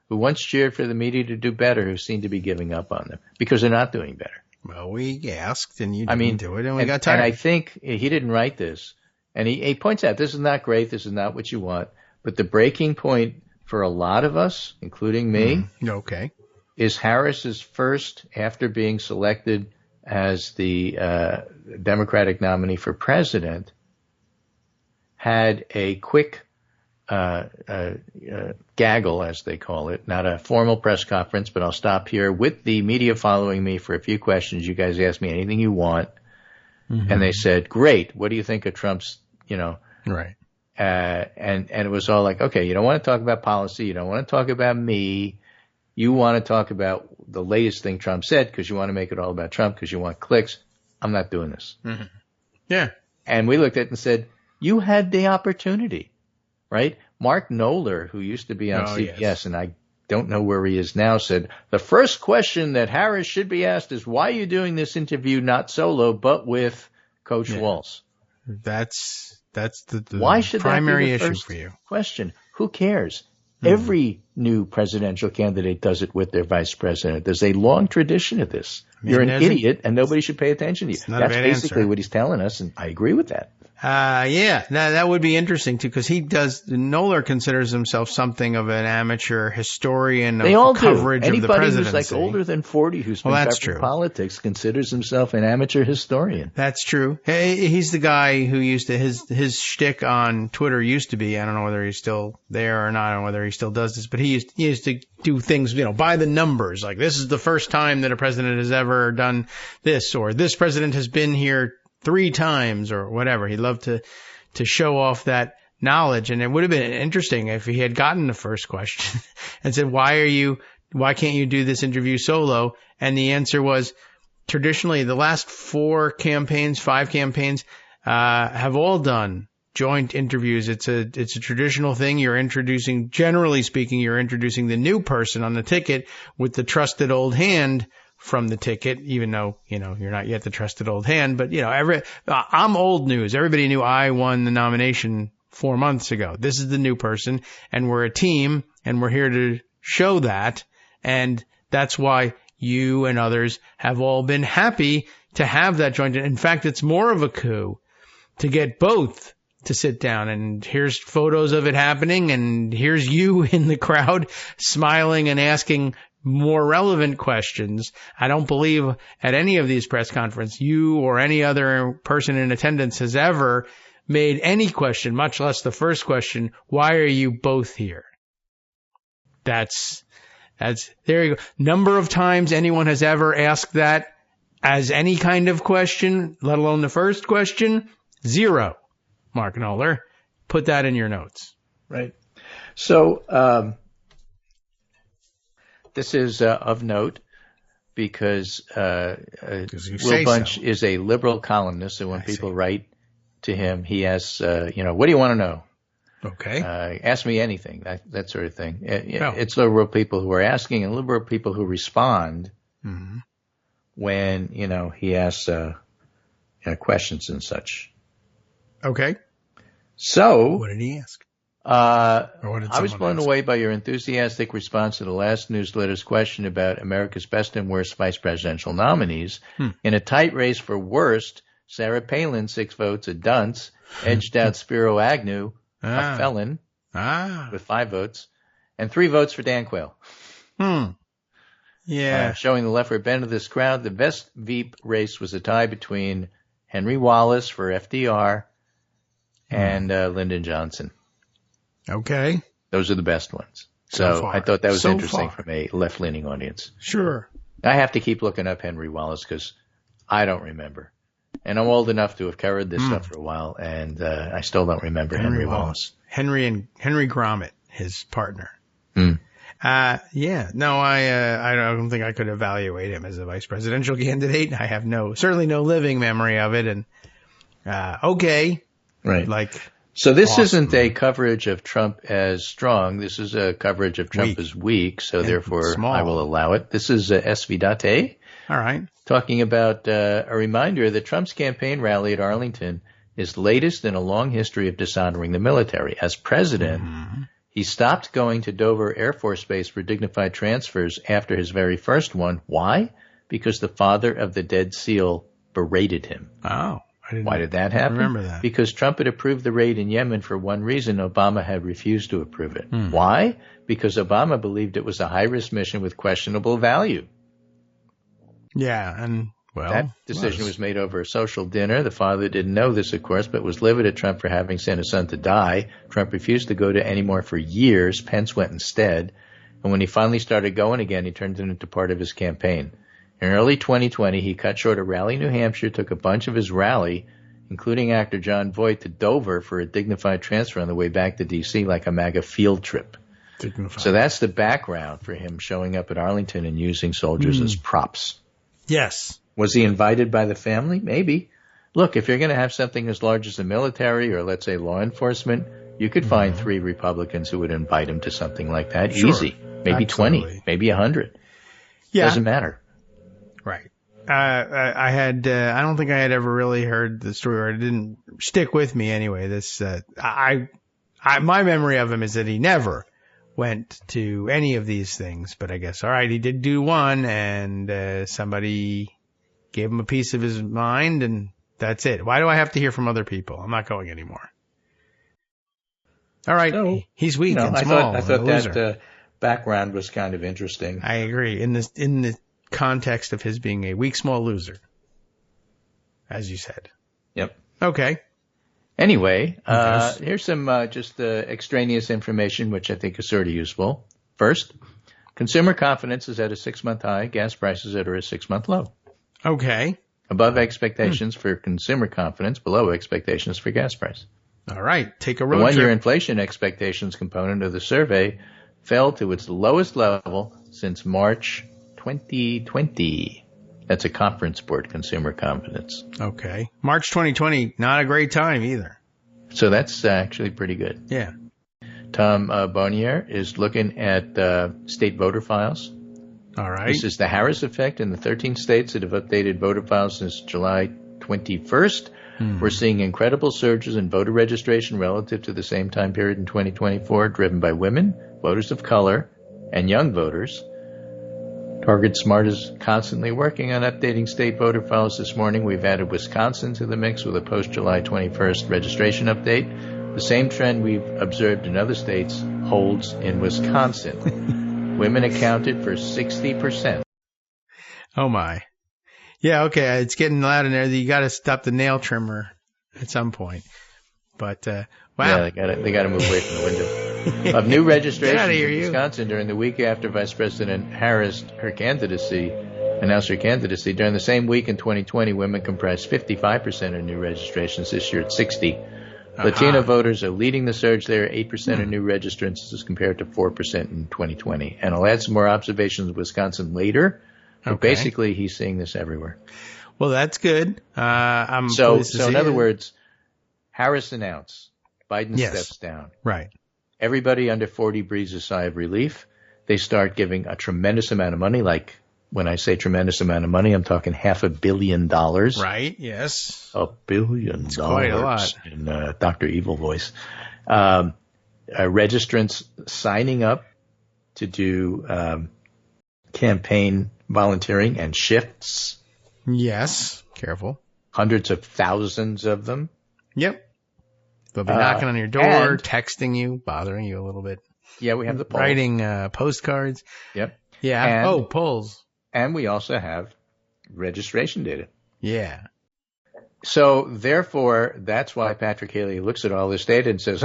who once cheered for the media to do better who seem to be giving up on them because they're not doing better. Well, we asked and you didn't do it and we got tired. And I think he didn't write this. And he points out this is not great, this is not what you want, but the breaking point for a lot of us, including me, is Harris's first, after being selected as the Democratic nominee for president, had a quick gaggle, as they call it, not a formal press conference, but I'll stop here with the media following me for a few questions. You guys ask me anything you want. And they said, great, what do you think of Trump's, Right. And it was all like, okay, you don't want to talk about policy. You don't want to talk about me. You want to talk about the latest thing Trump said because you want to make it all about Trump because you want clicks. I'm not doing this. Yeah. And we looked at it and said, you had the opportunity, right? Mark Knoller, who used to be on CBS, and I don't know where he is now, said, the first question that Harris should be asked is, why are you doing this interview not solo, but with Coach Walz? That's the why should primary that be the issue first for you. Question. Who cares? Every new presidential candidate does it with their vice president. There's a long tradition of this. You're an idiot and nobody should pay attention to you. That's basically what he's telling us, and I agree with that. Yeah, that would be interesting too, because Knoller considers himself something of an amateur historian of coverage of the presidency. Anybody who's like older than 40 who's been covering politics considers himself an amateur historian. That's true. Hey, he's the guy who used to, his shtick on Twitter used to be, I don't know whether he's still there or not, I don't know whether he still does this, but he used to do things, by the numbers, like this is the first time that a president has ever done this, or this president has been here 3 times or whatever. He'd love to show off that knowledge. And it would have been interesting if he had gotten the first question and said, why can't you do this interview solo? And the answer was, traditionally the last 5 campaigns, have all done joint interviews. It's a traditional thing. Generally speaking, you're introducing the new person on the ticket with the trusted old hand from the ticket, even though, you're not yet the trusted old hand. But, I'm old news. Everybody knew I won the nomination 4 months ago. This is the new person, and we're a team, and we're here to show that. And that's why you and others have all been happy to have that joint. In fact, it's more of a coup to get both to sit down. And here's photos of it happening, and here's you in the crowd smiling and asking more relevant questions. I don't believe at any of these press conferences you or any other person in attendance has ever made any question, much less the first question, why are you both here? That's there you go. Number of times anyone has ever asked that as any kind of question, let alone the first question, 0. Mark Knoller, put that in your notes. Right. So, this is of note because Will Bunch is a liberal columnist, so when people write to him, he asks, what do you want to know? Okay. Ask me anything, that sort of thing. It's liberal people who are asking and liberal people who respond when, he asks questions and such. Okay. So, what did he ask? I was blown away by your enthusiastic response to the last newsletter's question about America's best and worst vice presidential nominees. In a tight race for worst, Sarah Palin, 6 votes, a dunce, edged out Spiro Agnew, a felon, with 5 votes, and 3 votes for Dan Quayle. Yeah. Showing the leftward bend of this crowd, the best Veep race was a tie between Henry Wallace for FDR and Lyndon Johnson. Okay. Those are the best ones. So I thought that was interesting from a left-leaning audience. Sure. I have to keep looking up Henry Wallace because I don't remember. And I'm old enough to have covered this stuff for a while, and I still don't remember Henry Wallace. Henry Gromit, his partner. Yeah. No, I don't think I could evaluate him as a vice presidential candidate. I have certainly no living memory of it. And okay. Right. So this isn't a coverage of Trump as strong. This is a coverage of Trump as weak, so therefore I will allow it. This is Svidate. All right. Talking about a reminder that Trump's campaign rally at Arlington is latest in a long history of dishonoring the military. As president, he stopped going to Dover Air Force Base for dignified transfers after his very first one. Why? Because the father of the dead SEAL berated him. Oh. Why did that happen? Remember that. Because Trump had approved the raid in Yemen for one reason. Obama had refused to approve it. Why? Because Obama believed it was a high-risk mission with questionable value. Yeah, and, that decision was made over a social dinner. The father didn't know this, of course, but was livid at Trump for having sent his son to die. Trump refused to go to any more for years. Pence went instead. And when he finally started going again, he turned it into part of his campaign. In early 2020, he cut short a rally in New Hampshire, took a bunch of his rally, including actor John Voight, to Dover for a dignified transfer on the way back to D.C. like a MAGA field trip. Dignified. So that's the background for him showing up at Arlington and using soldiers as props. Yes. Was he invited by the family? Maybe. Look, if you're going to have something as large as the military or, let's say, law enforcement, you could find 3 Republicans who would invite him to something like that. Sure. Easy. Maybe Absolutely. 20, maybe 100. Yeah. Doesn't matter. Right. I don't think I had ever really heard the story, or it didn't stick with me anyway. My memory of him is that he never went to any of these things, but I guess, all right, he did do one, and somebody gave him a piece of his mind and That's it. Why do I have to hear from other people? I'm not going anymore. All right. So, he's weak and small. I thought that background was kind of interesting. I agree. In the context of his being a weak, small loser, as you said. Yep. Okay. Anyway, here's some just extraneous information, which I think is sort of useful. First, consumer confidence is at a 6-month high. Gas prices are at a 6-month low. Okay. Above expectations for consumer confidence, below expectations for gas price. All right. Take a road trip. The one-year trip. inflation expectations component of the survey fell to its lowest level since March 2020. That's a conference board, consumer confidence. Okay. March 2020, not a great time either. So that's actually pretty good. Yeah. Tom Bonnier is looking at state voter files. All right. This is the Harris effect in the 13 states that have updated voter files since July 21st. We're seeing incredible surges in voter registration relative to the same time period in 2024, driven by women, voters of color, and young voters. Target Smart is constantly working on updating state voter files. This morning, we've added Wisconsin to the mix with a post-July 21st registration update. The same trend we've observed in other states holds in Wisconsin. Women accounted for 60%. Oh, my. Yeah, okay, it's getting loud in there. You got to stop the nail trimmer at some point. But, wow. Yeah, they got to move away from the window. Of new registrations in Wisconsin during the week after Vice President Harris announced her candidacy. During the same week in 2020, women comprised 55% of new registrations. This year, it's 60%. Latino voters are leading the surge there, 8% of new registrants as compared to 4% in 2020. And I'll add some more observations of Wisconsin later. But basically, he's seeing this everywhere. Well, that's good. So in other words, Harris announced, Biden steps down. Right. Everybody under 40 breathes a sigh of relief. They start giving a tremendous amount of money. Like when I say tremendous amount of money, I'm talking $500 million. Right. Yes. $1 billion. It's quite a lot. In Dr. Evil voice. Registrants signing up to do campaign volunteering and shifts. Yes. Careful. Hundreds of thousands of them. Yep. They'll be knocking on your door, texting you, bothering you a little bit. Yeah, we have the polls. Writing postcards. Yep. Yeah. Polls. And we also have registration data. Yeah. So, therefore, that's why Patrick Haley looks at all this data and says,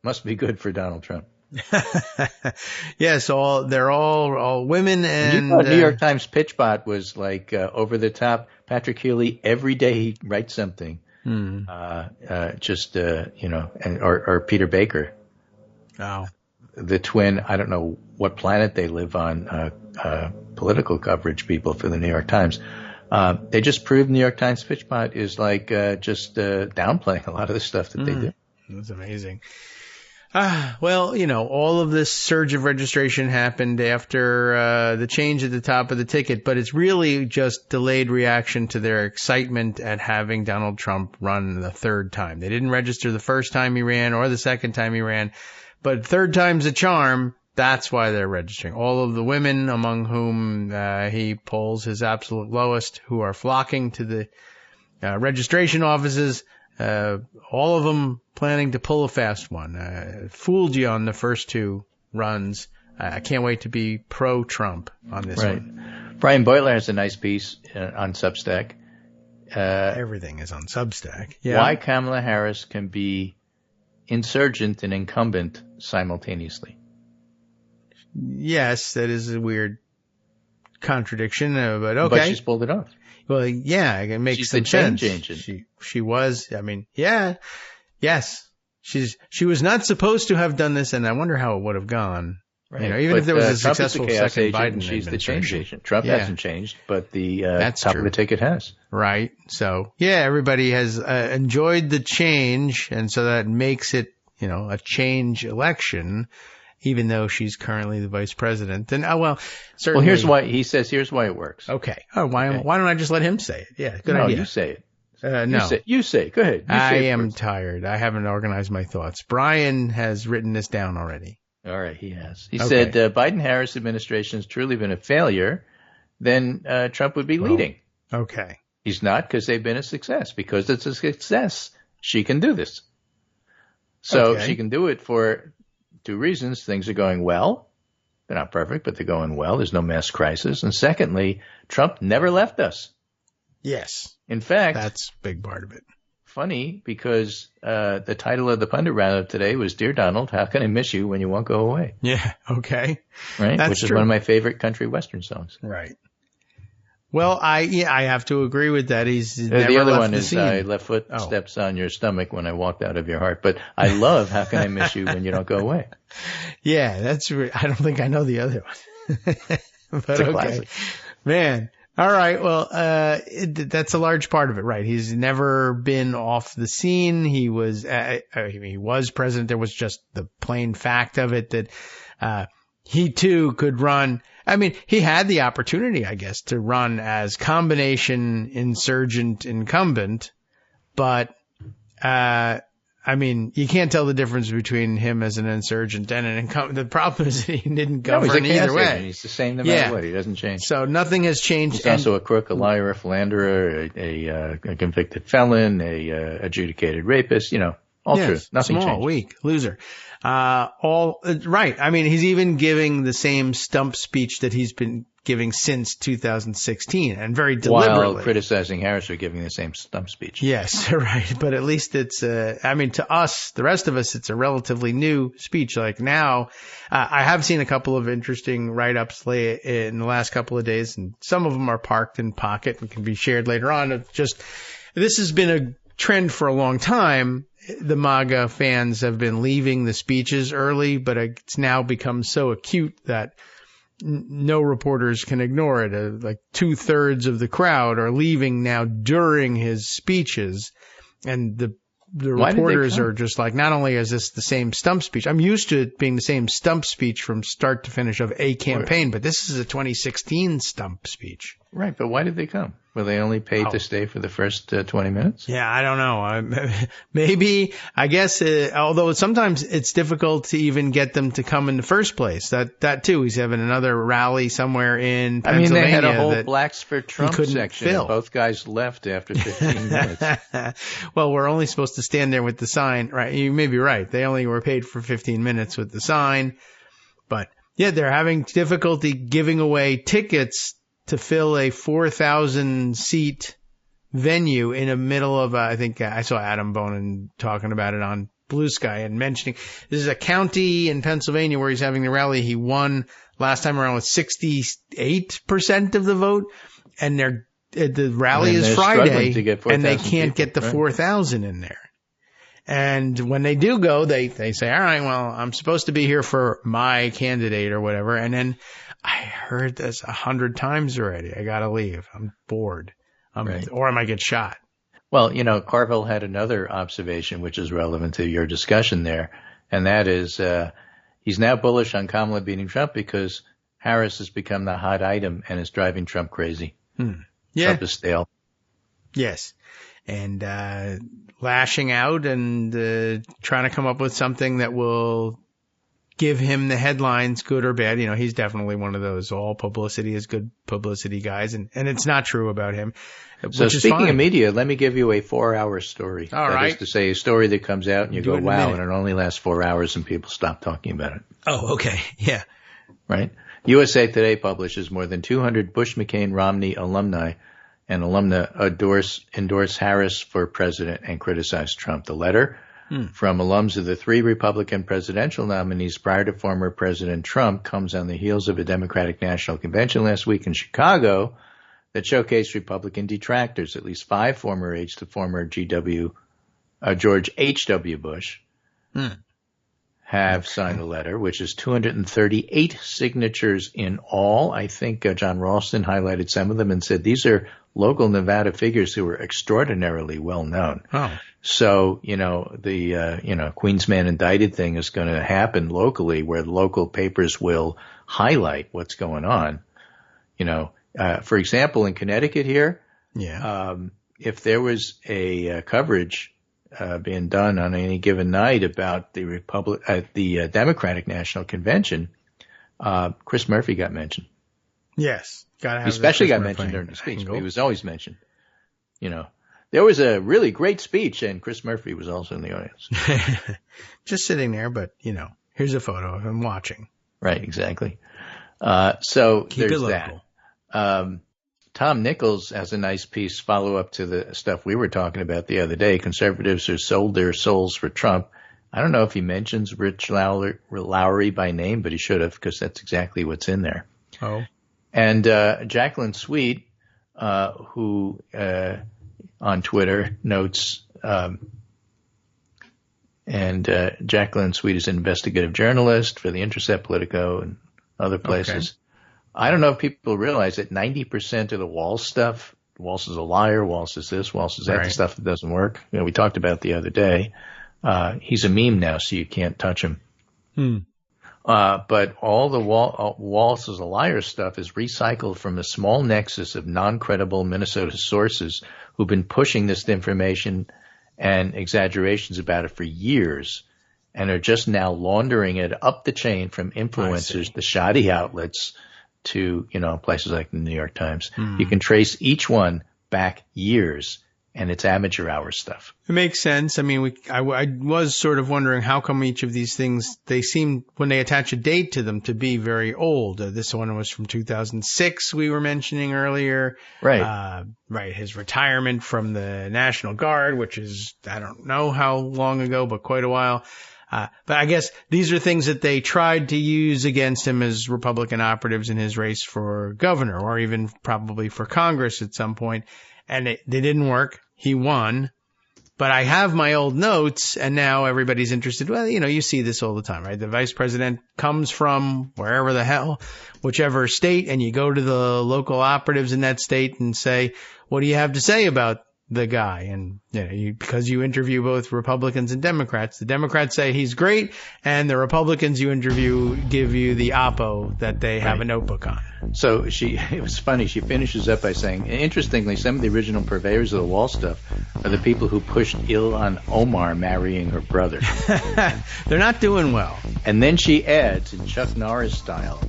must be good for Donald Trump. Yes, they're all women and... New York Times PitchBot was like over the top. Patrick Haley, every day he writes something. Or Peter Baker. Oh. The twin, I don't know what planet they live on, political coverage people for the New York Times. They just proved New York Times PitchBot is like just downplaying a lot of the stuff that they do. That's amazing. Well, all of this surge of registration happened after the change at the top of the ticket, but it's really just delayed reaction to their excitement at having Donald Trump run the third time. They didn't register the first time he ran or the second time he ran, but third time's a charm. That's why they're registering. All of the women among whom he polls his absolute lowest, who are flocking to the registration offices, all of them planning to pull a fast one. Fooled you on the first two runs. I can't wait to be pro-Trump on this one. Brian Beutler has a nice piece on Substack. Everything is on Substack. Yeah. Why Kamala Harris can be insurgent and incumbent simultaneously. Yes, that is a weird contradiction, but okay. But she's pulled it off. Well, yeah, it makes some sense. She was, yes. She was not supposed to have done this, and I wonder how it would have gone. Right. Even if there was a successful second Biden she's the change agent. Trump hasn't changed, but the top of the ticket has. Right. So, everybody has enjoyed the change, and so that makes it, a change election, even though she's currently the vice president. And, certainly. Well, here's why it works. Okay. Oh, why don't I just let him say it? Yeah, good idea. No, you say it. No. You say it. Go ahead. I am tired. I haven't organized my thoughts. Brian has written this down already. All right, he has. He said Biden-Harris administration has truly been a failure, then Trump would be leading. Okay. He's not, because they've been a success. Because it's a success, she can do this. So she can do it for two reasons. Things are going well. They're not perfect, but they're going well. There's no mass crisis. And secondly, Trump never left us. Yes. In fact, that's a big part of it. Funny, because the title of the pundit roundup today was "Dear Donald, how can I miss you when you won't go away?" Yeah. Okay. Right. That's Which true. is one of my favorite country western songs. Right. Well, I have to agree with that. He's never the other left one the is scene. left foot steps on your stomach when I walked out of your heart. But I love "How Can I Miss You When You Don't Go Away." Yeah, that's. I don't think I know the other one. But it's a okay, classic. Man. All right. Well, that's a large part of it, right? He's never been off the scene. He was president. There was just the plain fact of it that he too could run. I mean, he had the opportunity, I guess, to run as combination insurgent incumbent, but I mean, you can't tell the difference between him as an insurgent and an incumbent. The problem is that he didn't govern either way. He's the same no matter what. He doesn't change. So nothing has changed. He's also a crook, a liar, a philanderer, a convicted felon, a adjudicated rapist. All true. Nothing small, changed. Weak, loser. All right. I mean, he's even giving the same stump speech that he's been giving since 2016, and very deliberately. While criticizing Harris for giving the same stump speech. Yes, right. But at least it's, I mean, to us, the rest of us, it's a relatively new speech. Like now, I have seen a couple of interesting write-ups in the last couple of days, and some of them are parked in Pocket and can be shared later on. This has been a trend for a long time. The MAGA fans have been leaving the speeches early, but it's now become so acute that no reporters can ignore it. Like 2/3 of the crowd are leaving now during his speeches, and the reporters are just like, not only is this the same stump speech, I'm used to it being the same stump speech from start to finish of a campaign, but this is a 2016 stump speech. Right, but why did they come? Were they only paid to stay for the first 20 minutes? Yeah, I don't know. Maybe, I guess, although sometimes it's difficult to even get them to come in the first place. That too, he's having another rally somewhere in Pennsylvania. I mean, they had a whole Blacks for Trump section. Fill. Both guys left after 15 minutes. Well, we're only supposed to stand there with the sign. Right, you may be right. They only were paid for 15 minutes with the sign. But yeah, they're having difficulty giving away tickets to fill a 4,000 seat venue in the middle of, I think I saw Adam Bonin talking about it on Blue Sky and mentioning this is a county in Pennsylvania where he's having the rally. He won last time around with 68% of the vote, and the rally is Friday, and they can't get the 4,000 in there. And when they do go, they say, all right, well, I'm supposed to be here for my candidate or whatever. And then I heard this 100 times already. I got to leave. I'm bored. Or I might get shot. Well, Carville had another observation which is relevant to your discussion there. And that is, he's now bullish on Kamala beating Trump because Harris has become the hot item and is driving Trump crazy. Yeah. Trump is stale. Yes. And lashing out and trying to come up with something that will give him the headlines, good or bad. He's definitely one of those all publicity is good publicity guys, and it's not true about him. So speaking of media, let me give you a 4-hour story. All right. That is to say, a story that comes out and you go, wow, and it only lasts 4 hours and people stop talking about it. Oh, okay. Yeah. Right? USA Today publishes more than 200 Bush, McCain, Romney alumni and alumna endorse Harris for president and criticize Trump. The letter from alums of the 3 Republican presidential nominees prior to former President Trump comes on the heels of a Democratic National Convention last week in Chicago that showcased Republican detractors. At least 5 former aides to former George H.W. Bush have signed the letter, which is 238 signatures in all. I think John Ralston highlighted some of them and said these are local Nevada figures who are extraordinarily well known. Oh. So, the Queens Man Indicted thing is going to happen locally where local papers will highlight what's going on. For example, in Connecticut here, if there was a coverage being done on any given night about the Democratic National Convention, Chris Murphy got mentioned. Yes. He especially got mentioned during the speech, but he was always mentioned. There was a really great speech, and Chris Murphy was also in the audience. Just sitting there, but, here's a photo of him watching. Right, exactly. So Keep there's it that. local. Tom Nichols has a nice piece, follow-up to the stuff we were talking about the other day, conservatives who sold their souls for Trump. I don't know if he mentions Rich Lowry by name, but he should have, because that's exactly what's in there. Oh. And Jacqueline Sweet, who on Twitter notes, Jacqueline Sweet is an investigative journalist for The Intercept, Politico, and other places. Okay. I don't know if people realize that 90% of the Walz stuff, Walz is a liar, Walz is this, Walz is that, right. The stuff that doesn't work. We talked about it the other day. He's a meme now, so you can't touch him. But all the Walz is a liar stuff is recycled from a small nexus of non-credible Minnesota sources who've been pushing this information and exaggerations about it for years and are just now laundering it up the chain from influencers, the shoddy outlets, to, places like the New York Times. You can trace each one back years, and it's amateur hour stuff. It makes sense. I mean, I was sort of wondering how come each of these things, they seem, when they attach a date to them, to be very old. This one was from 2006, we were mentioning earlier. Right. Right. His retirement from the National Guard, which is, I don't know how long ago, but quite a while. But I guess these are things that they tried to use against him as Republican operatives in his race for governor, or even probably for Congress at some point. And they didn't work. He won. But I have my old notes, and now everybody's interested. Well, you see this all the time, right? The vice president comes from wherever the hell, whichever state, and you go to the local operatives in that state and say, what do you have to say about the guy? And because you interview both Republicans and Democrats, the Democrats say he's great, and the Republicans you interview give you the oppo that they have a notebook on. So it was funny. She finishes up by saying, interestingly, some of the original purveyors of the Wall stuff are the people who pushed Ilhan Omar marrying her brother. They're not doing well. And then she adds, in Chuck Norris style,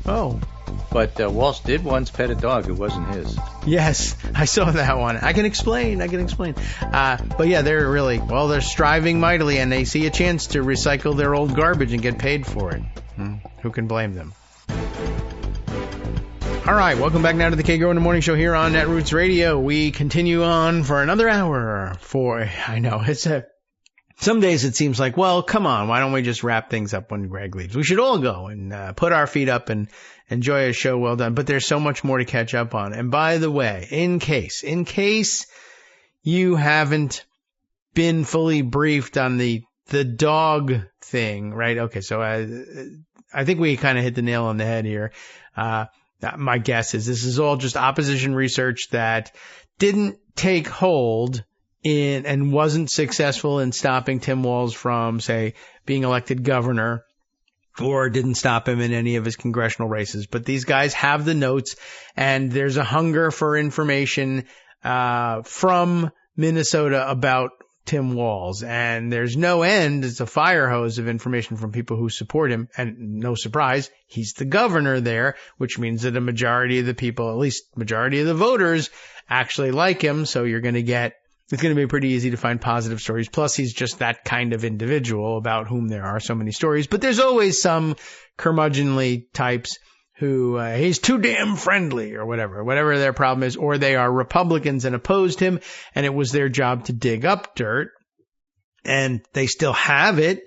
but Walz did once pet a dog who wasn't his. Yes, I saw that one. I can explain. But yeah, they're striving mightily, and they see a chance to recycle their old garbage and get paid for it. Who can blame them? All right, welcome back now to the Kagro in the Morning Show here on Netroots Radio. We continue on for another hour. I know, some days it seems like, well, come on, why don't we just wrap things up when Greg leaves? We should all go and put our feet up and enjoy a show well done. But there's so much more to catch up on. And by the way, in case you haven't been fully briefed on the dog thing, right? Okay, so I think we kind of hit the nail on the head here. My guess is this is all just opposition research that didn't take hold and wasn't successful in stopping Tim Walz from, say, being elected governor, or didn't stop him in any of his congressional races. But these guys have the notes, and there's a hunger for information from Minnesota about Tim Walz, and there's no end. It's a fire hose of information from people who support him, and no surprise, he's the governor there, which means that a majority of the people, at least majority of the voters, actually like him. So it's going to be pretty easy to find positive stories. Plus, he's just that kind of individual about whom there are so many stories. But there's always some curmudgeonly types who he's too damn friendly or whatever their problem is, or they are Republicans and opposed him, and it was their job to dig up dirt, and they still have it,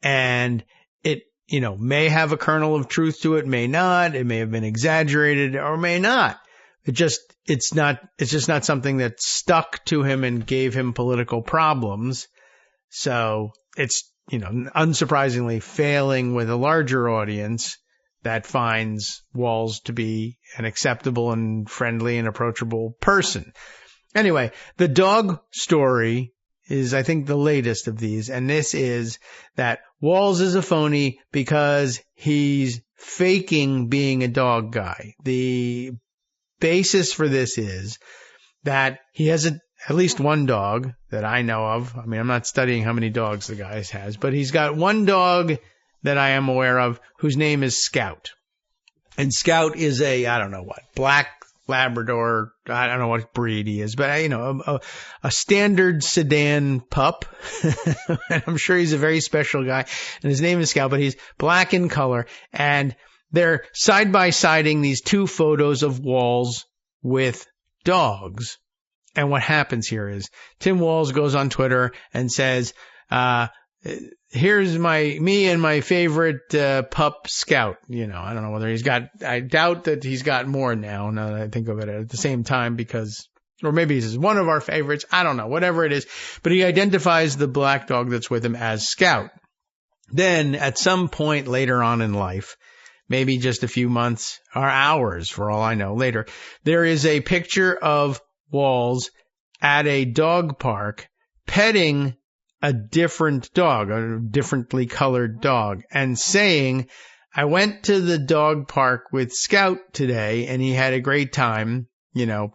and it, may have a kernel of truth to it, may not, it may have been exaggerated or may not. It's just not something that stuck to him and gave him political problems. So it's, unsurprisingly failing with a larger audience that finds Walz to be an acceptable and friendly and approachable person. Anyway, the dog story is, I think, the latest of these. And this is that Walz is a phony because he's faking being a dog guy. The basis for this is that he has at least one dog that I know of. I mean, I'm not studying how many dogs the guy has, but he's got one dog that I am aware of whose name is Scout. And Scout is a, black Labrador. I don't know what breed he is, but a standard sedan pup. And I'm sure he's a very special guy, and his name is Scout, but he's black in color, and they're side by siding these two photos of Walz with dogs. And what happens here is Tim Walz goes on Twitter and says, here's me and my favorite pup, Scout. I don't know whether I doubt that he's got more now that I think of it at the same time, or maybe he's one of our favorites. I don't know, whatever it is. But he identifies the black dog that's with him as Scout. Then at some point later on in life, maybe just a few months or hours for all I know later, there is a picture of Walz at a dog park petting a different dog, a differently colored dog, and saying, I went to the dog park with Scout today and he had a great time,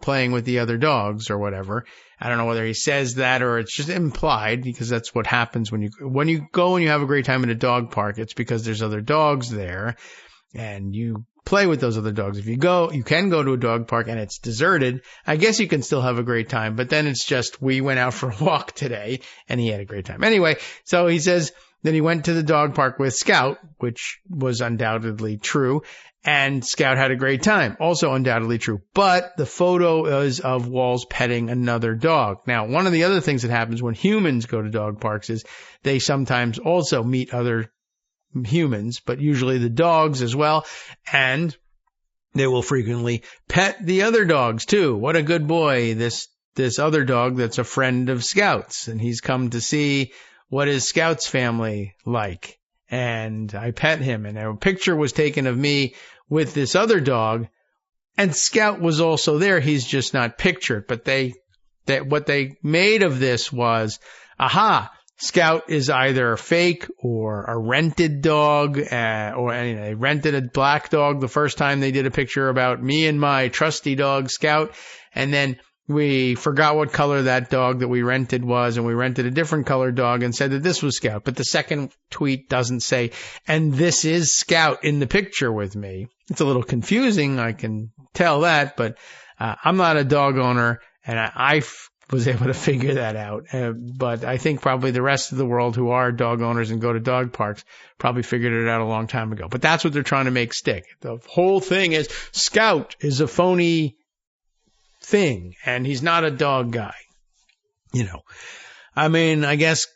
playing with the other dogs or whatever. I don't know whether he says that or it's just implied, because that's what happens when you go and you have a great time at a dog park. It's because there's other dogs there and you play with those other dogs. If you can go to a dog park and it's deserted, I guess you can still have a great time, but then it's just, we went out for a walk today and he had a great time. Anyway, so he says that he went to the dog park with Scout, which was undoubtedly true, and Scout had a great time, also undoubtedly true. But the photo is of Walz petting another dog. Now, one of the other things that happens when humans go to dog parks is they sometimes also meet other humans, but usually the dogs as well, and they will frequently pet the other dogs too. What a good boy, this other dog that's a friend of Scout's, and he's come to see what is Scout's family like, and I pet him, and a picture was taken of me with this other dog, and Scout was also there. He's just not pictured, but what they made of this was, aha, Scout is either fake or a rented dog, they rented a black dog the first time they did a picture about me and my trusty dog, Scout, and then we forgot what color that dog that we rented was, and we rented a different colored dog and said that this was Scout. But the second tweet doesn't say, and this is Scout in the picture with me. It's a little confusing, I can tell that, but I'm not a dog owner, and I was able to figure that out. But I think probably the rest of the world who are dog owners and go to dog parks probably figured it out a long time ago. But that's what they're trying to make stick. The whole thing is Scout is a phony thing and he's not a dog guy. I guess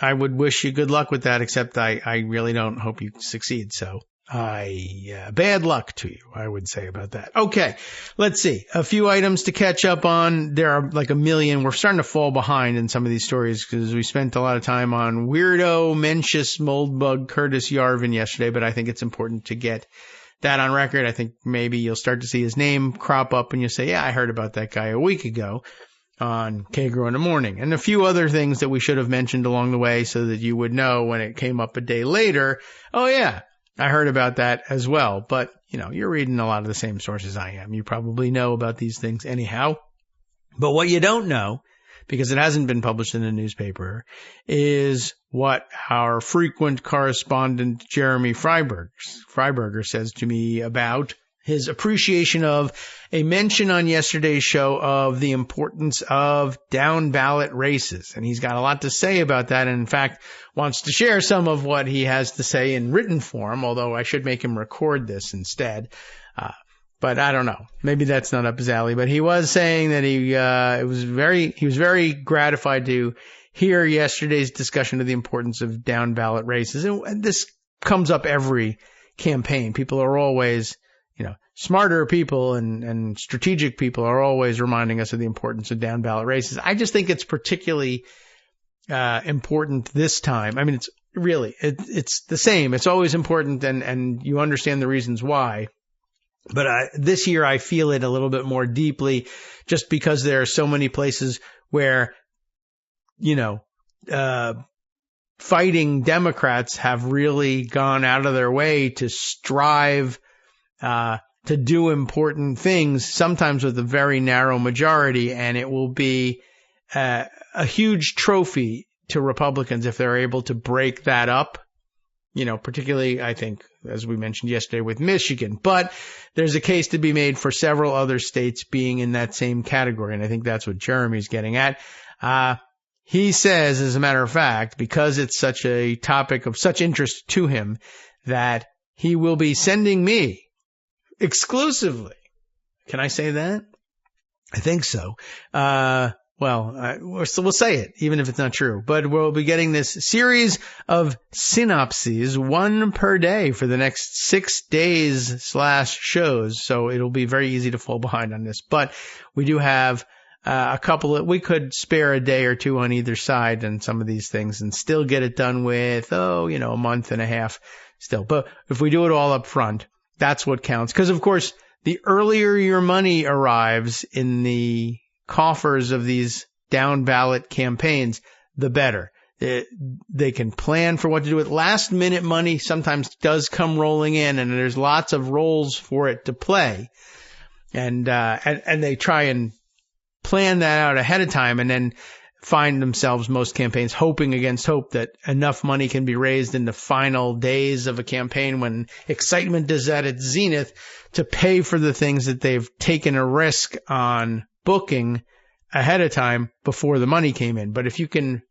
I would wish you good luck with that, except I really don't hope you succeed. So bad luck to you, I would say about that. Okay, let's see. A few items to catch up on. There are like a million. We're starting to fall behind in some of these stories because we spent a lot of time on weirdo, Mencius, Moldbug, Curtis Yarvin yesterday, but I think it's important to get that on record. I think maybe you'll start to see his name crop up and you'll say, yeah, I heard about that guy a week ago on Kagro in the morning, and a few other things that we should have mentioned along the way so that you would know when it came up a day later, oh yeah, I heard about that as well. But, you're reading a lot of the same sources I am. You probably know about these things anyhow. But what you don't know, because it hasn't been published in the newspaper, is what our frequent correspondent Jeremy Freiberger says to me about his appreciation of a mention on yesterday's show of the importance of down ballot races. And he's got a lot to say about that. And in fact, wants to share some of what he has to say in written form, although I should make him record this instead. But I don't know. Maybe that's not up his alley. But he was saying that he was very gratified to hear yesterday's discussion of the importance of down ballot races. And this comes up every campaign. People are always, smarter people and strategic people are always reminding us of the importance of down ballot races. I just think it's particularly important this time. I mean, it's the same. It's always important and you understand the reasons why. But this year I feel it a little bit more deeply just because there are so many places where, fighting Democrats have really gone out of their way to strive to do important things, sometimes with a very narrow majority, and it will be a huge trophy to Republicans if they're able to break that up. Particularly, I think, as we mentioned yesterday with Michigan. But there's a case to be made for several other states being in that same category, and I think that's what Jeremy's getting at. He says, as a matter of fact, because it's such a topic of such interest to him, that he will be sending me exclusively. Can I say that? I think so. We'll say it, even if it's not true. But we'll be getting this series of synopses, one per day for the next 6 days / shows. So it'll be very easy to fall behind on this. But we do have a couple we could spare a day or two on either side on some of these things and still get it done with, a month and a half still. But if we do it all up front, that's what counts. Because, of course, the earlier your money arrives in the coffers of these down ballot campaigns, the better. They can plan for what to do with last minute money. Sometimes does come rolling in, and there's lots of roles for it to play. And they try and plan that out ahead of time, and then find themselves, most campaigns, hoping against hope that enough money can be raised in the final days of a campaign when excitement is at its zenith to pay for the things that they've taken a risk on booking ahead of time before the money came in. But if you can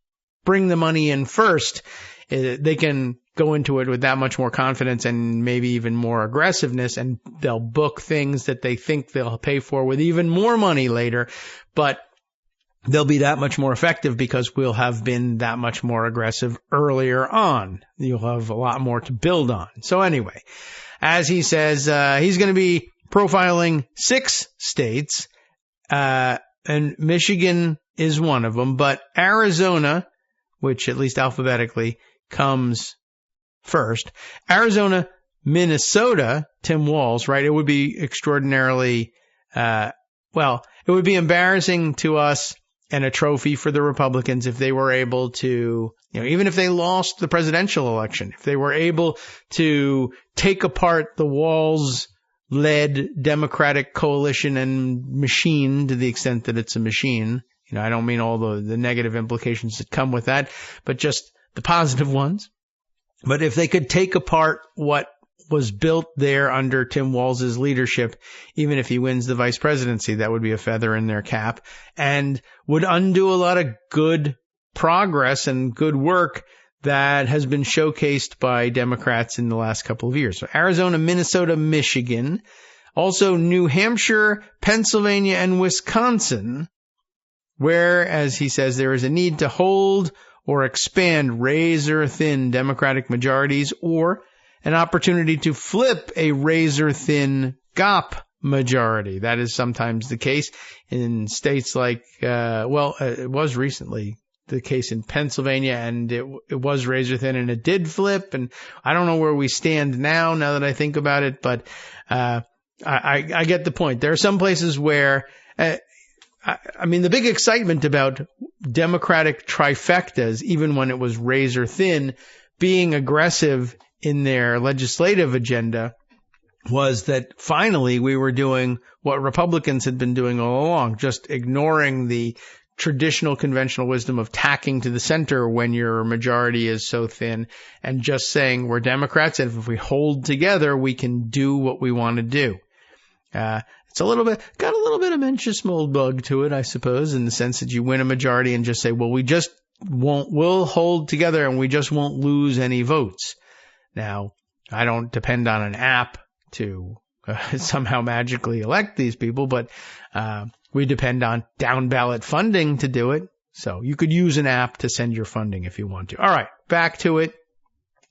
bring the money in first, they can go into it with that much more confidence and maybe even more aggressiveness, and they'll book things that they think they'll pay for with even more money later. But they'll be that much more effective because we'll have been that much more aggressive earlier on. You'll have a lot more to build on. So anyway, as he says, he's going to be profiling 6 states, and Michigan is one of them, but Arizona, which at least alphabetically comes first. Arizona, Minnesota, Tim Walz, right? It would be extraordinarily, it would be embarrassing to us and a trophy for the Republicans if they were able to, even if they lost the presidential election, if they were able to take apart the Walz-led Democratic coalition and machine to the extent that it's a machine. I don't mean all the negative implications that come with that, but just the positive ones. But if they could take apart what was built there under Tim Walz's leadership, even if he wins the vice presidency, that would be a feather in their cap and would undo a lot of good progress and good work that has been showcased by Democrats in the last couple of years. So Arizona, Minnesota, Michigan, also New Hampshire, Pennsylvania, and Wisconsin, where, as he says, there is a need to hold or expand razor-thin Democratic majorities, or an opportunity to flip a razor-thin GOP majority. That is sometimes the case in states like, it was recently the case in Pennsylvania, and it was razor-thin, and it did flip, and I don't know where we stand now that I think about it, but I get the point. There are some places where the big excitement about Democratic trifectas, even when it was razor thin, being aggressive in their legislative agenda, was that finally we were doing what Republicans had been doing all along, just ignoring the traditional conventional wisdom of tacking to the center when your majority is so thin, and just saying we're Democrats, and if we hold together, we can do what we want to do. It's got a little bit of Mencius mold bug to it, I suppose, in the sense that you win a majority and just say, well, we'll hold together and we just won't lose any votes. Now, I don't depend on an app to somehow magically elect these people, but we depend on down ballot funding to do it. So you could use an app to send your funding if you want to. All right, back to it.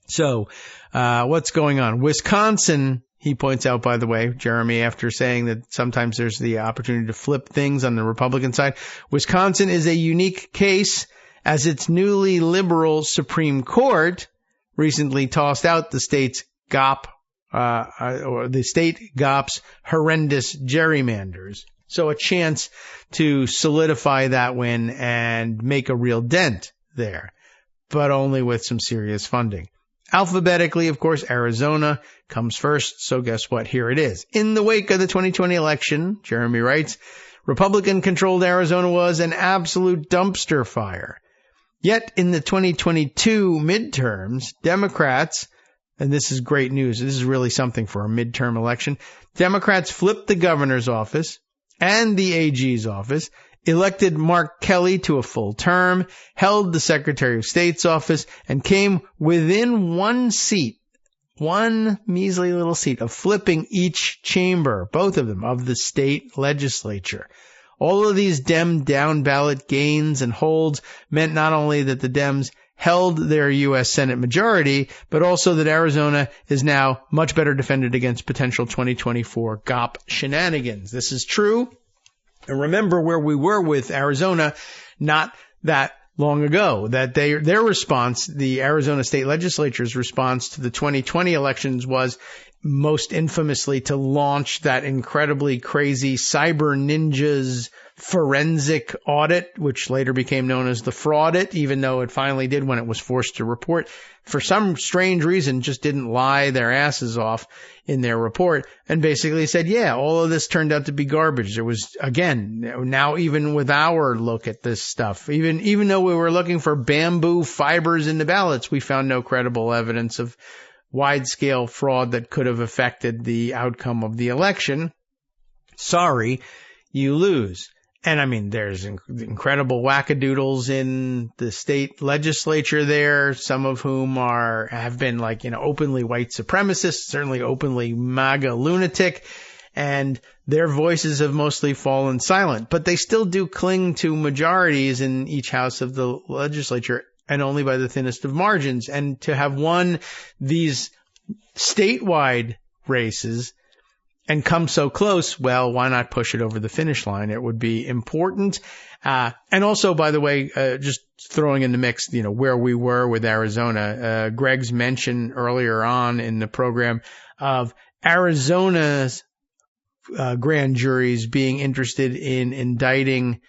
So what's going on? Wisconsin, he points out, by the way, Jeremy, after saying that sometimes there's the opportunity to flip things on the Republican side, Wisconsin is a unique case as its newly liberal Supreme Court recently tossed out the state's GOP, or the state GOP's horrendous gerrymanders. So a chance to solidify that win and make a real dent there, but only with some serious funding. Alphabetically, of course, Arizona comes first, so guess what? Here it is. In the wake of the 2020 election, Jeremy writes, Republican-controlled Arizona was an absolute dumpster fire. Yet in the 2022 midterms, Democrats and this is great news. This is really something for a midterm election. Democrats flipped the governor's office and the AG's office, elected Mark Kelly to a full term, held the Secretary of State's office, and came within one seat, one measly little seat, of flipping each chamber, both of them, of the state legislature. All of these Dem down ballot gains and holds meant not only that the Dems held their U.S. Senate majority, but also that Arizona is now much better defended against potential 2024 GOP shenanigans. This is true. And remember where we were with Arizona not that long ago, that their response, the Arizona state legislature's response to the 2020 elections, was most infamously to launch that incredibly crazy cyber ninjas forensic audit, which later became known as the fraudit, even though it finally did when it was forced to report. For some strange reason, just didn't lie their asses off in their report and basically said, yeah, all of this turned out to be garbage. There was, again, now even with our look at this stuff, even though we were looking for bamboo fibers in the ballots, we found no credible evidence of wide-scale fraud that could have affected the outcome of the election. Sorry, you lose. And I mean, there's incredible wackadoodles in the state legislature there, some of whom have been openly white supremacists, certainly openly MAGA lunatic, and their voices have mostly fallen silent. But they still do cling to majorities in each house of the legislature, and only by the thinnest of margins. And to have won these statewide races and come so close, well, why not push it over the finish line? It would be important. And also, by the way, just throwing in the mix, where we were with Arizona, Greg's mention earlier on in the program of Arizona's grand juries being interested in indicting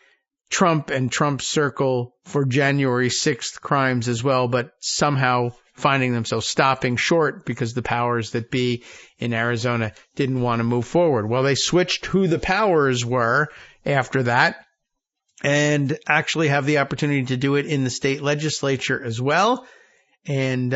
Trump and Trump's circle for January 6th crimes as well, but somehow finding themselves stopping short because the powers that be in Arizona didn't want to move forward. Well, they switched who the powers were after that and actually have the opportunity to do it in the state legislature as well. And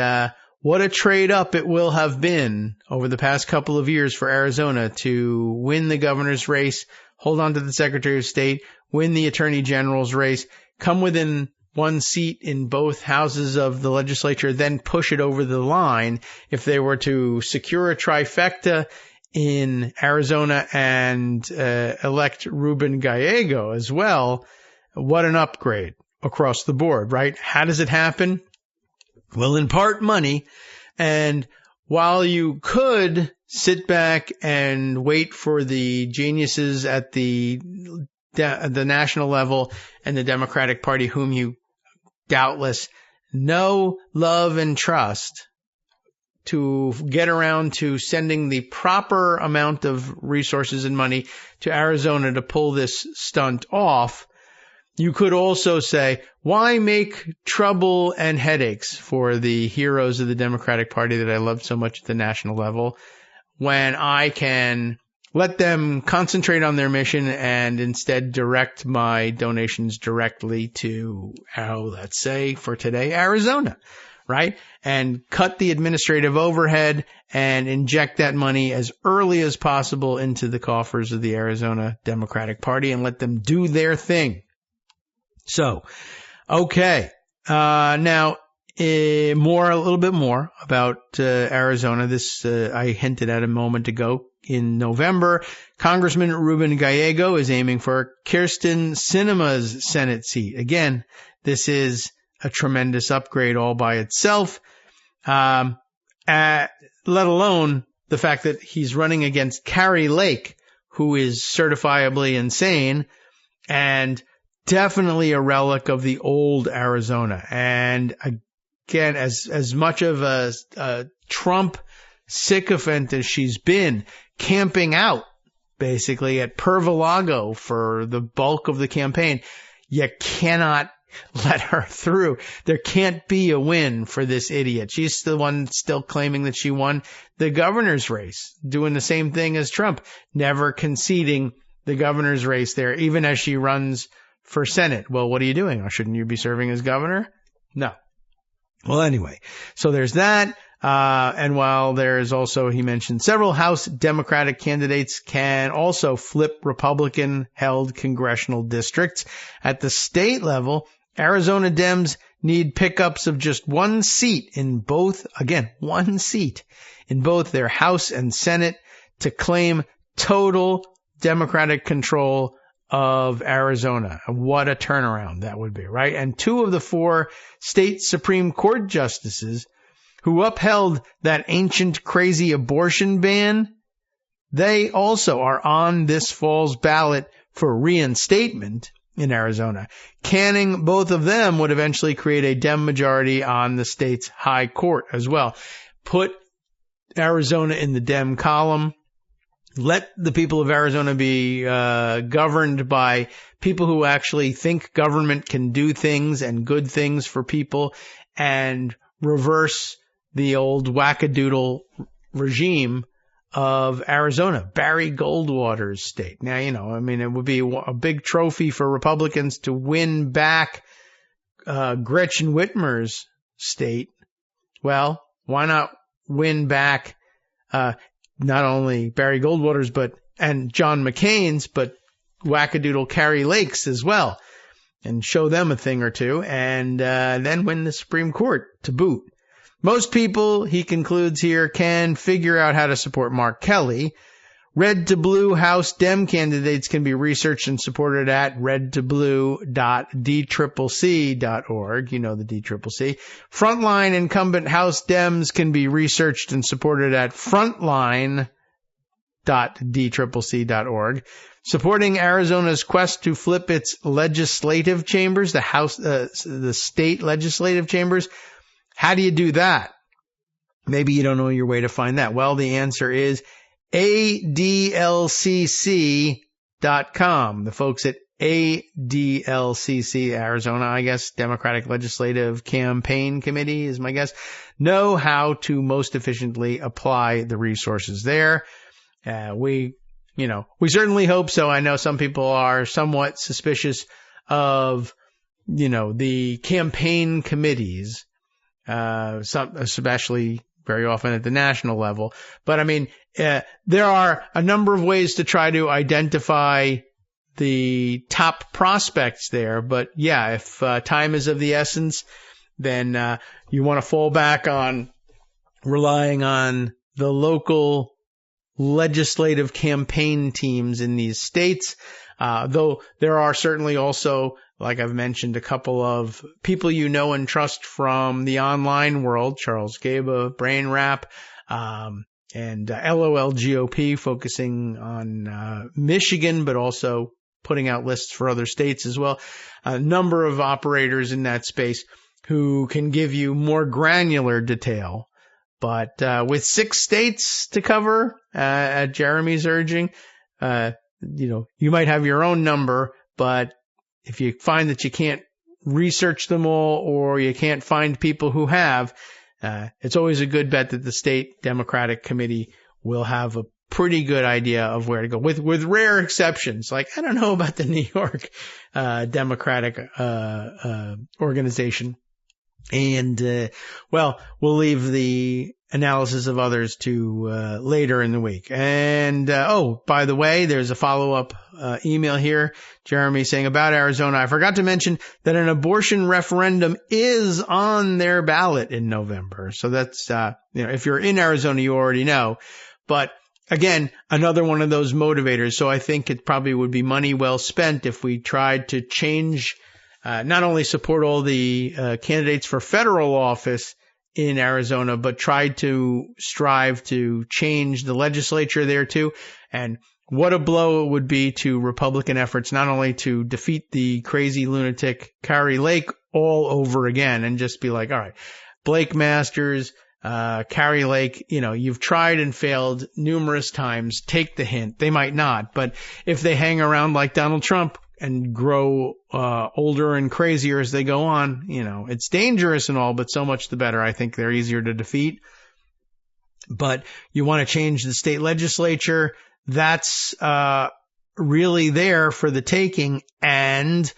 what a trade up it will have been over the past couple of years for Arizona to win the governor's race, hold on to the Secretary of State, win the Attorney General's race, come within one seat in both houses of the legislature, then push it over the line. If they were to secure a trifecta in Arizona and elect Ruben Gallego as well, what an upgrade across the board, right? How does it happen? Well, in part money. And while you could sit back and wait for the geniuses at the national level and the Democratic Party, whom you doubtless know, love, and trust, to get around to sending the proper amount of resources and money to Arizona to pull this stunt off, you could also say, why make trouble and headaches for the heroes of the Democratic Party that I loved so much at the national level when I can let them concentrate on their mission and instead direct my donations directly to, let's say for today, Arizona, right? And cut the administrative overhead and inject that money as early as possible into the coffers of the Arizona Democratic Party and let them do their thing. So, okay. Now, a little bit more about Arizona. This I hinted at a moment ago. In November, Congressman Ruben Gallego is aiming for Kyrsten Sinema's Senate seat. Again, this is a tremendous upgrade all by itself, let alone the fact that he's running against Carrie Lake, who is certifiably insane and definitely a relic of the old Arizona. And again, as much of a Trump sycophant as she's been, camping out basically at Pervalago for the bulk of the campaign, you cannot let her through. There can't be a win for this idiot. She's the one still claiming that she won the governor's race, doing the same thing as Trump, never conceding the governor's race there, even as she runs for Senate. Well, what are you doing? Shouldn't you be serving as governor? No. Well, anyway, so there's that. And while there's also, he mentioned, several House Democratic candidates can also flip Republican-held congressional districts. At the state level, Arizona Dems need pickups of just one seat in both, again, one seat in both their House and Senate to claim total Democratic control of Arizona. What a turnaround that would be, right? And 2 of the 4 state Supreme Court justices who upheld that ancient crazy abortion ban, they also are on this fall's ballot for reinstatement in Arizona. Canning both of them would eventually create a Dem majority on the state's high court as well. Put Arizona in the Dem column. Let the people of Arizona be governed by people who actually think government can do things and good things for people, and reverse the old wackadoodle regime of Arizona, Barry Goldwater's state. Now, it would be a big trophy for Republicans to win back Gretchen Whitmer's state. Well, why not win back not only Barry Goldwater's and John McCain's, but wackadoodle Carrie Lake's as well, and show them a thing or two, and then win the Supreme Court to boot. Most people, he concludes here, can figure out how to support Mark Kelly. Red to blue House Dem candidates can be researched and supported at redtoblue.dccc.org. You know the DCCC. Frontline incumbent House Dems can be researched and supported at frontline.dccc.org. Supporting Arizona's quest to flip its legislative chambers, the state legislative chambers. How do you do that? Maybe you don't know your way to find that. Well, the answer is ADLCC.com. The folks at ADLCC, Arizona, I guess, Democratic Legislative Campaign Committee is my guess, know how to most efficiently apply the resources there. We certainly hope so. I know some people are somewhat suspicious of, the campaign committees. Some, especially very often at the national level. But there are a number of ways to try to identify the top prospects there. But yeah, if time is of the essence, then you want to fall back on relying on the local legislative campaign teams in these states. Though there are certainly also, like I've mentioned, a couple of people you know and trust from the online world, Charles Gaba, Brain Rap, and LOL GOP, focusing on Michigan, but also putting out lists for other states as well. A number of operators in that space who can give you more granular detail. But with 6 states to cover, at Jeremy's urging, you might have your own number, but if you find that you can't research them all, or you can't find people who have, it's always a good bet that the state Democratic Committee will have a pretty good idea of where to go, with rare exceptions. Like, I don't know about the New York Democratic organization. And, we'll leave the analysis of others to later in the week. And, by the way, there's a follow-up email here. Jeremy saying about Arizona, I forgot to mention that an abortion referendum is on their ballot in November. So that's, if you're in Arizona, you already know. But again, another one of those motivators. So I think it probably would be money well spent if we tried to change, not only support all the candidates for federal office in Arizona, but tried to strive to change the legislature there too. And what a blow it would be to Republican efforts, not only to defeat the crazy lunatic Carrie Lake all over again and just be like, all right, Blake Masters, Carrie Lake, you've tried and failed numerous times. Take the hint. They might not, but if they hang around like Donald Trump and grow older and crazier as they go on, it's dangerous and all, but so much the better. I think they're easier to defeat. But you want to change the state legislature. That's really there for the taking, and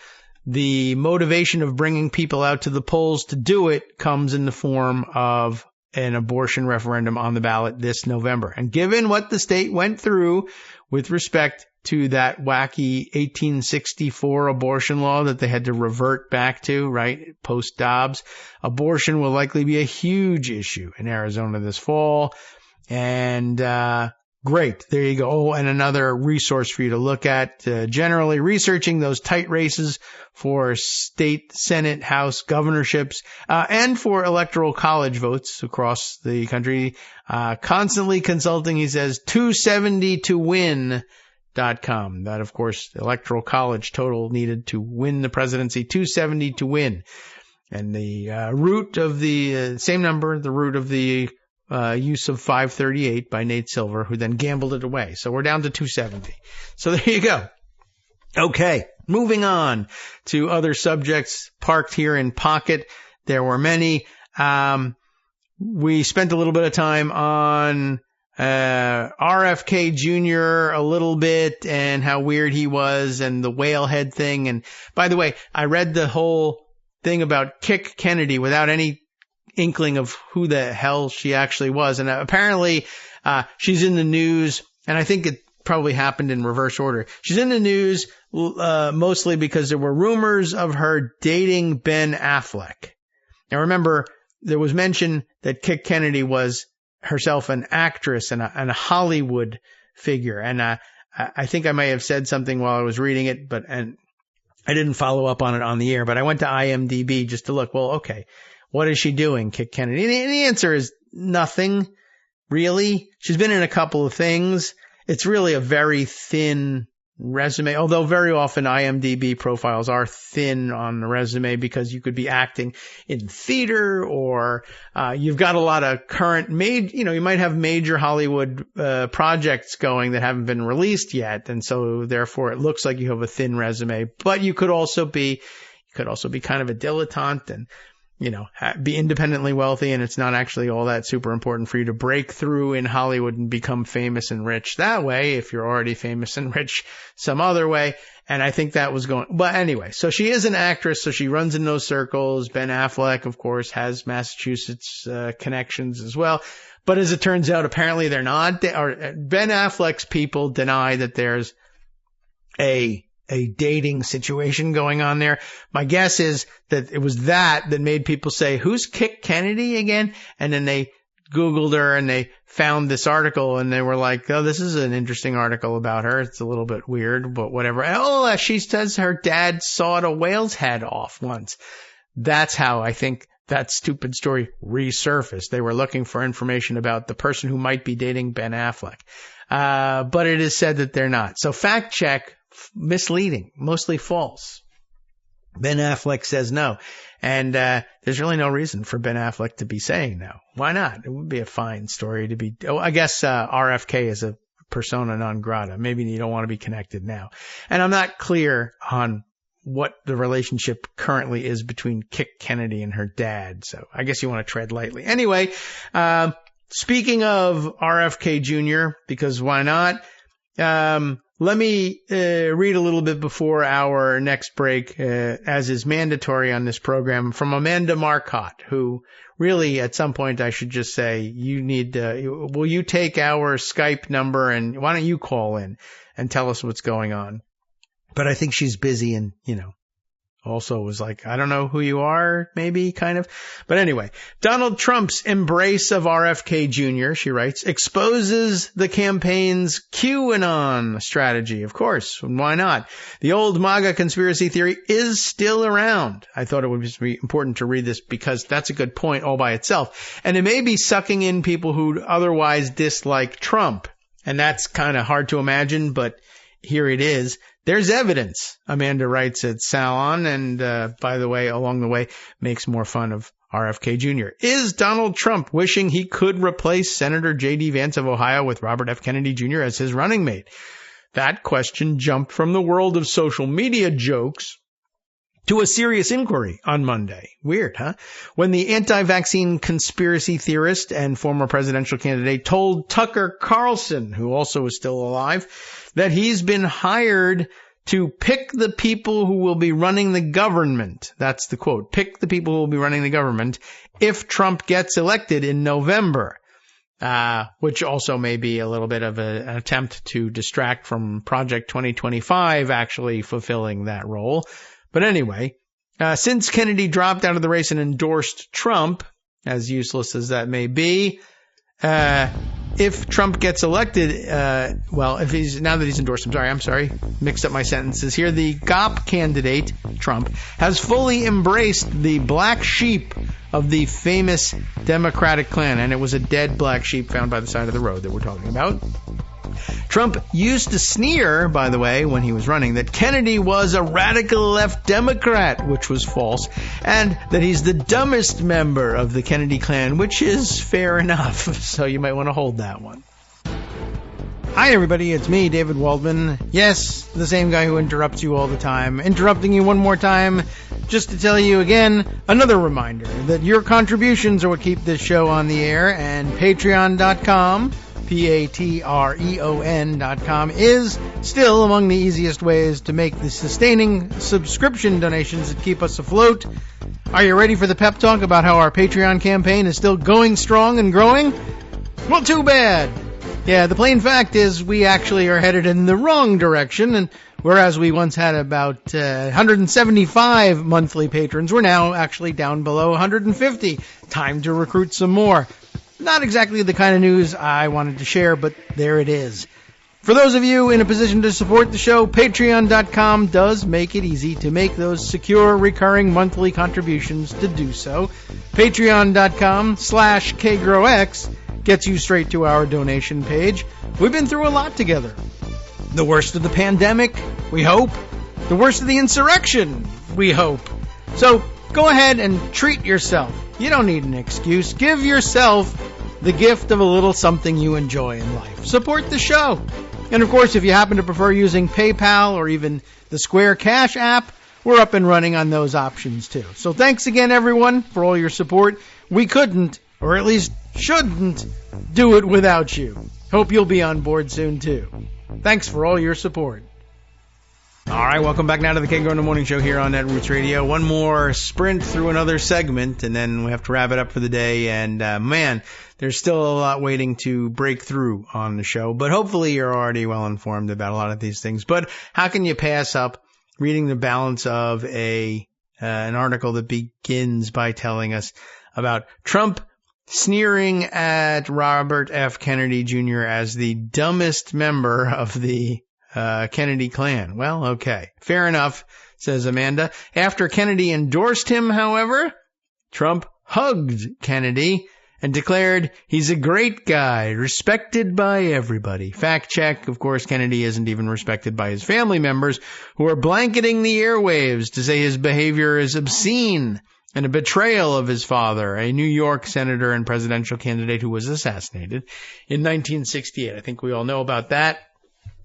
the motivation of bringing people out to the polls to do it comes in the form of an abortion referendum on the ballot this November. And given what the state went through with respect to that wacky 1864 abortion law that they had to revert back to, right, post-Dobbs, abortion will likely be a huge issue in Arizona this fall. And great. There you go. Oh, and another resource for you to look at, generally researching those tight races for state, Senate, House, governorships, and for electoral college votes across the country. Constantly consulting, he says, 270towin.com. That, of course, electoral college total needed to win the presidency, 270 to win. And the root of the same number, the root of the use of 538 by Nate Silver, who then gambled it away. So we're down to 270. So there you go. Okay, moving on to other subjects parked here in pocket. There were many. We spent a little bit of time on RFK Jr. a little bit and how weird he was and the whale head thing. And by the way, I read the whole thing about Kick Kennedy without any inkling of who the hell she actually was. And apparently, she's in the news, and I think it probably happened in reverse order. She's in the news, mostly because there were rumors of her dating Ben Affleck. Now remember, there was mention that Kick Kennedy was herself an actress and a Hollywood figure. And, I think I may have said something while I was reading it, and I didn't follow up on it on the air, but I went to IMDb just to look. Well, okay. What is she doing, Kick Kennedy? And the answer is nothing, really. She's been in a couple of things. It's really a very thin resume, although very often IMDb profiles are thin on the resume because you could be acting in theater or you've got a lot of current you might have major Hollywood projects going that haven't been released yet. And so therefore it looks like you have a thin resume, but you could also be kind of a dilettante and be independently wealthy, and it's not actually all that super important for you to break through in Hollywood and become famous and rich that way if you're already famous and rich some other way. And I think that was but anyway, so she is an actress, so she runs in those circles. Ben Affleck, of course, has Massachusetts connections as well. But as it turns out, apparently they're not. Ben Affleck's people deny that there's a dating situation going on there. My guess is that it was that made people say, who's Kick Kennedy again? And then they Googled her and they found this article and they were like, oh, this is an interesting article about her. It's a little bit weird, but whatever. Oh, she says her dad sawed a whale's head off once. That's how I think that stupid story resurfaced. They were looking for information about the person who might be dating Ben Affleck. But it is said that they're not. So fact check. Misleading, mostly false. Ben Affleck says no. And there's really no reason for Ben Affleck to be saying no. Why not? It would be a fine story to be. Oh, I guess RFK is a persona non grata. Maybe you don't want to be connected now. And I'm not clear on what the relationship currently is between Kick Kennedy and her dad. So I guess you want to tread lightly. Anyway, speaking of RFK Jr., because why not? Let me read a little bit before our next break, as is mandatory on this program, from Amanda Marcotte, who really at some point I should just say, you need will you take our Skype number and why don't you call in and tell us what's going on? But I think she's busy and, also was like, I don't know who you are, maybe, kind of. But anyway, Donald Trump's embrace of RFK Jr., she writes, exposes the campaign's QAnon strategy. Of course, why not? The old MAGA conspiracy theory is still around. I thought it would be important to read this because that's a good point all by itself. And it may be sucking in people who'd otherwise dislike Trump. And that's kind of hard to imagine, but here it is. There's evidence, Amanda writes at Salon, and by the way, along the way, makes more fun of RFK Jr. Is Donald Trump wishing he could replace Senator J.D. Vance of Ohio with Robert F. Kennedy Jr. as his running mate? That question jumped from the world of social media jokes to a serious inquiry on Monday. Weird, huh? When the anti-vaccine conspiracy theorist and former presidential candidate told Tucker Carlson, who also is still alive, that he's been hired to pick the people who will be running the government. That's the quote. Pick the people who will be running the government if Trump gets elected in November. Which also may be a little bit of an attempt to distract from Project 2025 actually fulfilling that role. But anyway, since Kennedy dropped out of the race and endorsed Trump, as useless as that may be, if Trump gets elected, now that he's endorsed him, mixed up my sentences here, the GOP candidate, Trump, has fully embraced the black sheep of the famous Democratic Klan, and it was a dead black sheep found by the side of the road that we're talking about. Trump used to sneer, by the way, when he was running, that Kennedy was a radical left Democrat, which was false, and that he's the dumbest member of the Kennedy Klan, which is fair enough, so you might want to hold that one. Hi everybody, it's me, David Waldman. Yes, the same guy who interrupts you all the time. Interrupting you one more time, just to tell you again, another reminder that your contributions are what keep this show on the air, and Patreon.com, Patreon.com, is still among the easiest ways to make the sustaining subscription donations that keep us afloat. Are you ready for the pep talk about how our Patreon campaign is still going strong and growing? Well, too bad. Yeah, the plain fact is we actually are headed in the wrong direction, and whereas we once had about 175 monthly patrons, we're now actually down below 150. Time to recruit some more. Not exactly the kind of news I wanted to share, but there it is. For those of you in a position to support the show, Patreon.com does make it easy to make those secure, recurring monthly contributions to do so. Patreon.com/KagroX gets you straight to our donation page. We've been through a lot together. The worst of the pandemic, we hope. The worst of the insurrection, we hope. So go ahead and treat yourself. You don't need an excuse. Give yourself the gift of a little something you enjoy in life. Support the show. And of course, if you happen to prefer using PayPal or even the Square Cash app, we're up and running on those options too. So thanks again, everyone, for all your support. We couldn't, or at least shouldn't, do it without you. Hope you'll be on board soon too. Thanks for all your support. All right, welcome back now to the Kagro in the Morning Show here on Netroots Radio. One more sprint through another segment, and then we have to wrap it up for the day. And man, there's still a lot waiting to break through on the show, but hopefully you're already well informed about a lot of these things. But how can you pass up reading the balance of an article that begins by telling us about Trump sneering at Robert F. Kennedy Jr. as the dumbest member of the Kennedy Klan. Well, okay. Fair enough, says Amanda. After Kennedy endorsed him, however, Trump hugged Kennedy and declared he's a great guy, respected by everybody. Fact check, of course, Kennedy isn't even respected by his family members, who are blanketing the airwaves to say his behavior is obscene and a betrayal of his father, a New York senator and presidential candidate who was assassinated in 1968. I think we all know about that.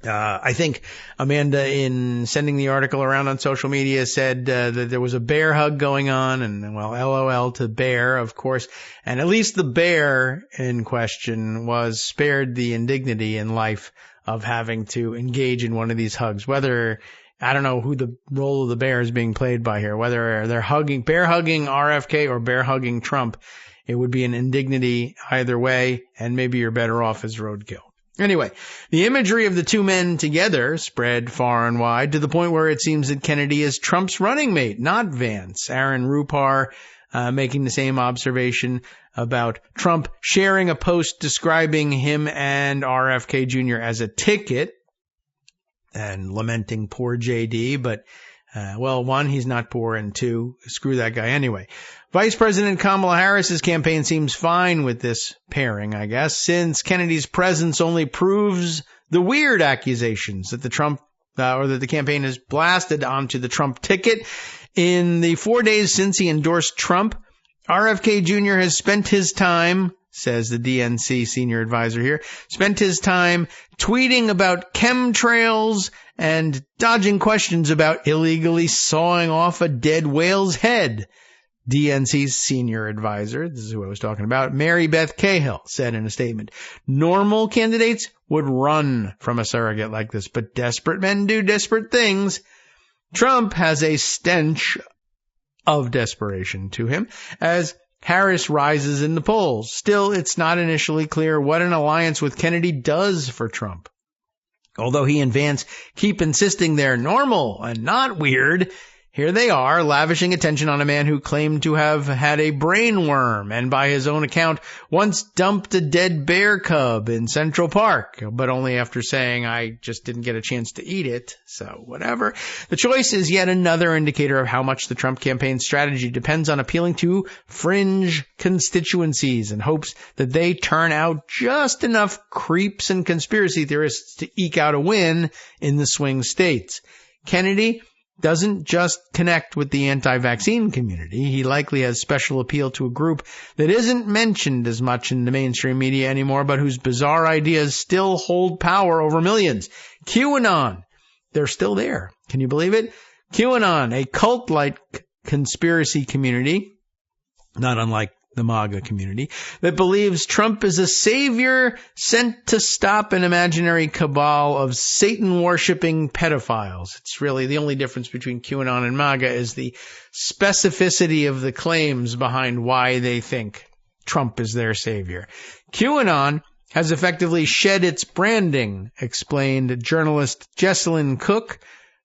I think Amanda, in sending the article around on social media, said that there was a bear hug going on, and, well, LOL to bear, of course. And at least the bear in question was spared the indignity in life of having to engage in one of these hugs. Whether, I don't know who the role of the bear is being played by here, whether they're bear hugging RFK or bear hugging Trump, it would be an indignity either way, and maybe you're better off as roadkill. Anyway, the imagery of the two men together spread far and wide to the point where it seems that Kennedy is Trump's running mate, not Vance. Aaron Rupar making the same observation about Trump sharing a post describing him and RFK Jr. as a ticket and lamenting poor JD, but well, one, he's not poor, and two, screw that guy anyway. Vice President Kamala Harris's campaign seems fine with this pairing, I guess, since Kennedy's presence only proves the weird accusations that the campaign has blasted onto the Trump ticket. In the 4 days since he endorsed Trump, RFK Jr. has spent his time, says the DNC senior advisor here, spent his time tweeting about chemtrails and dodging questions about illegally sawing off a dead whale's head. DNC's senior advisor, this is who I was talking about, Mary Beth Cahill, said in a statement, normal candidates would run from a surrogate like this, but desperate men do desperate things. Trump has a stench of desperation to him as Harris rises in the polls. Still, it's not initially clear what an alliance with Kennedy does for Trump. Although he and Vance keep insisting they're normal and not weird, here they are, lavishing attention on a man who claimed to have had a brain worm and, by his own account, once dumped a dead bear cub in Central Park, but only after saying, I just didn't get a chance to eat it, so whatever. The choice is yet another indicator of how much the Trump campaign strategy depends on appealing to fringe constituencies in hopes that they turn out just enough creeps and conspiracy theorists to eke out a win in the swing states. Kennedy doesn't just connect with the anti-vaccine community. He likely has special appeal to a group that isn't mentioned as much in the mainstream media anymore, but whose bizarre ideas still hold power over millions. QAnon. They're still there. Can you believe it? QAnon, a cult-like conspiracy community, not unlike the MAGA community, that believes Trump is a savior sent to stop an imaginary cabal of Satan-worshipping pedophiles. It's really the only difference between QAnon and MAGA is the specificity of the claims behind why they think Trump is their savior. QAnon has effectively shed its branding, explained journalist Jesselyn Cook.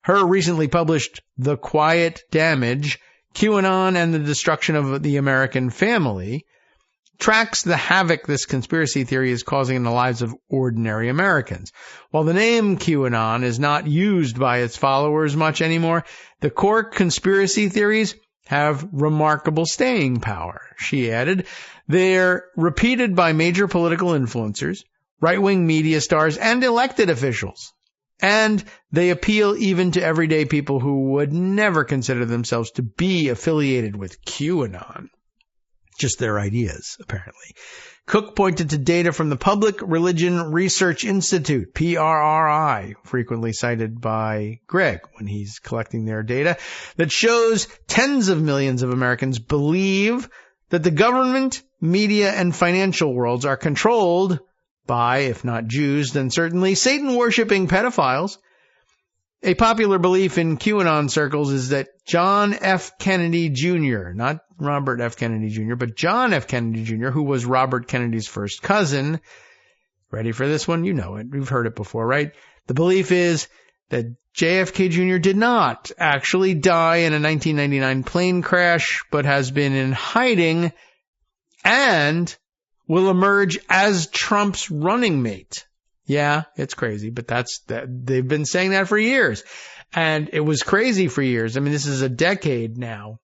Her recently published The Quiet Damage, QAnon and the Destruction of the American Family, tracks the havoc this conspiracy theory is causing in the lives of ordinary Americans. While the name QAnon is not used by its followers much anymore, the core conspiracy theories have remarkable staying power, she added. They're repeated by major political influencers, right-wing media stars, and elected officials. And they appeal even to everyday people who would never consider themselves to be affiliated with QAnon. Just their ideas, apparently. Cook pointed to data from the Public Religion Research Institute, PRRI, frequently cited by Greg when he's collecting their data, that shows tens of millions of Americans believe that the government, media, and financial worlds are controlled by, if not Jews, then certainly Satan-worshipping pedophiles. A popular belief in QAnon circles is that John F. Kennedy Jr., not Robert F. Kennedy Jr., but John F. Kennedy Jr., who was Robert Kennedy's first cousin. Ready for this one? You know it. We've heard it before, right? The belief is that JFK Jr. did not actually die in a 1999 plane crash, but has been in hiding and will emerge as Trump's running mate. Yeah, it's crazy, but they've been saying that for years. And it was crazy for years. I mean, this is a decade now.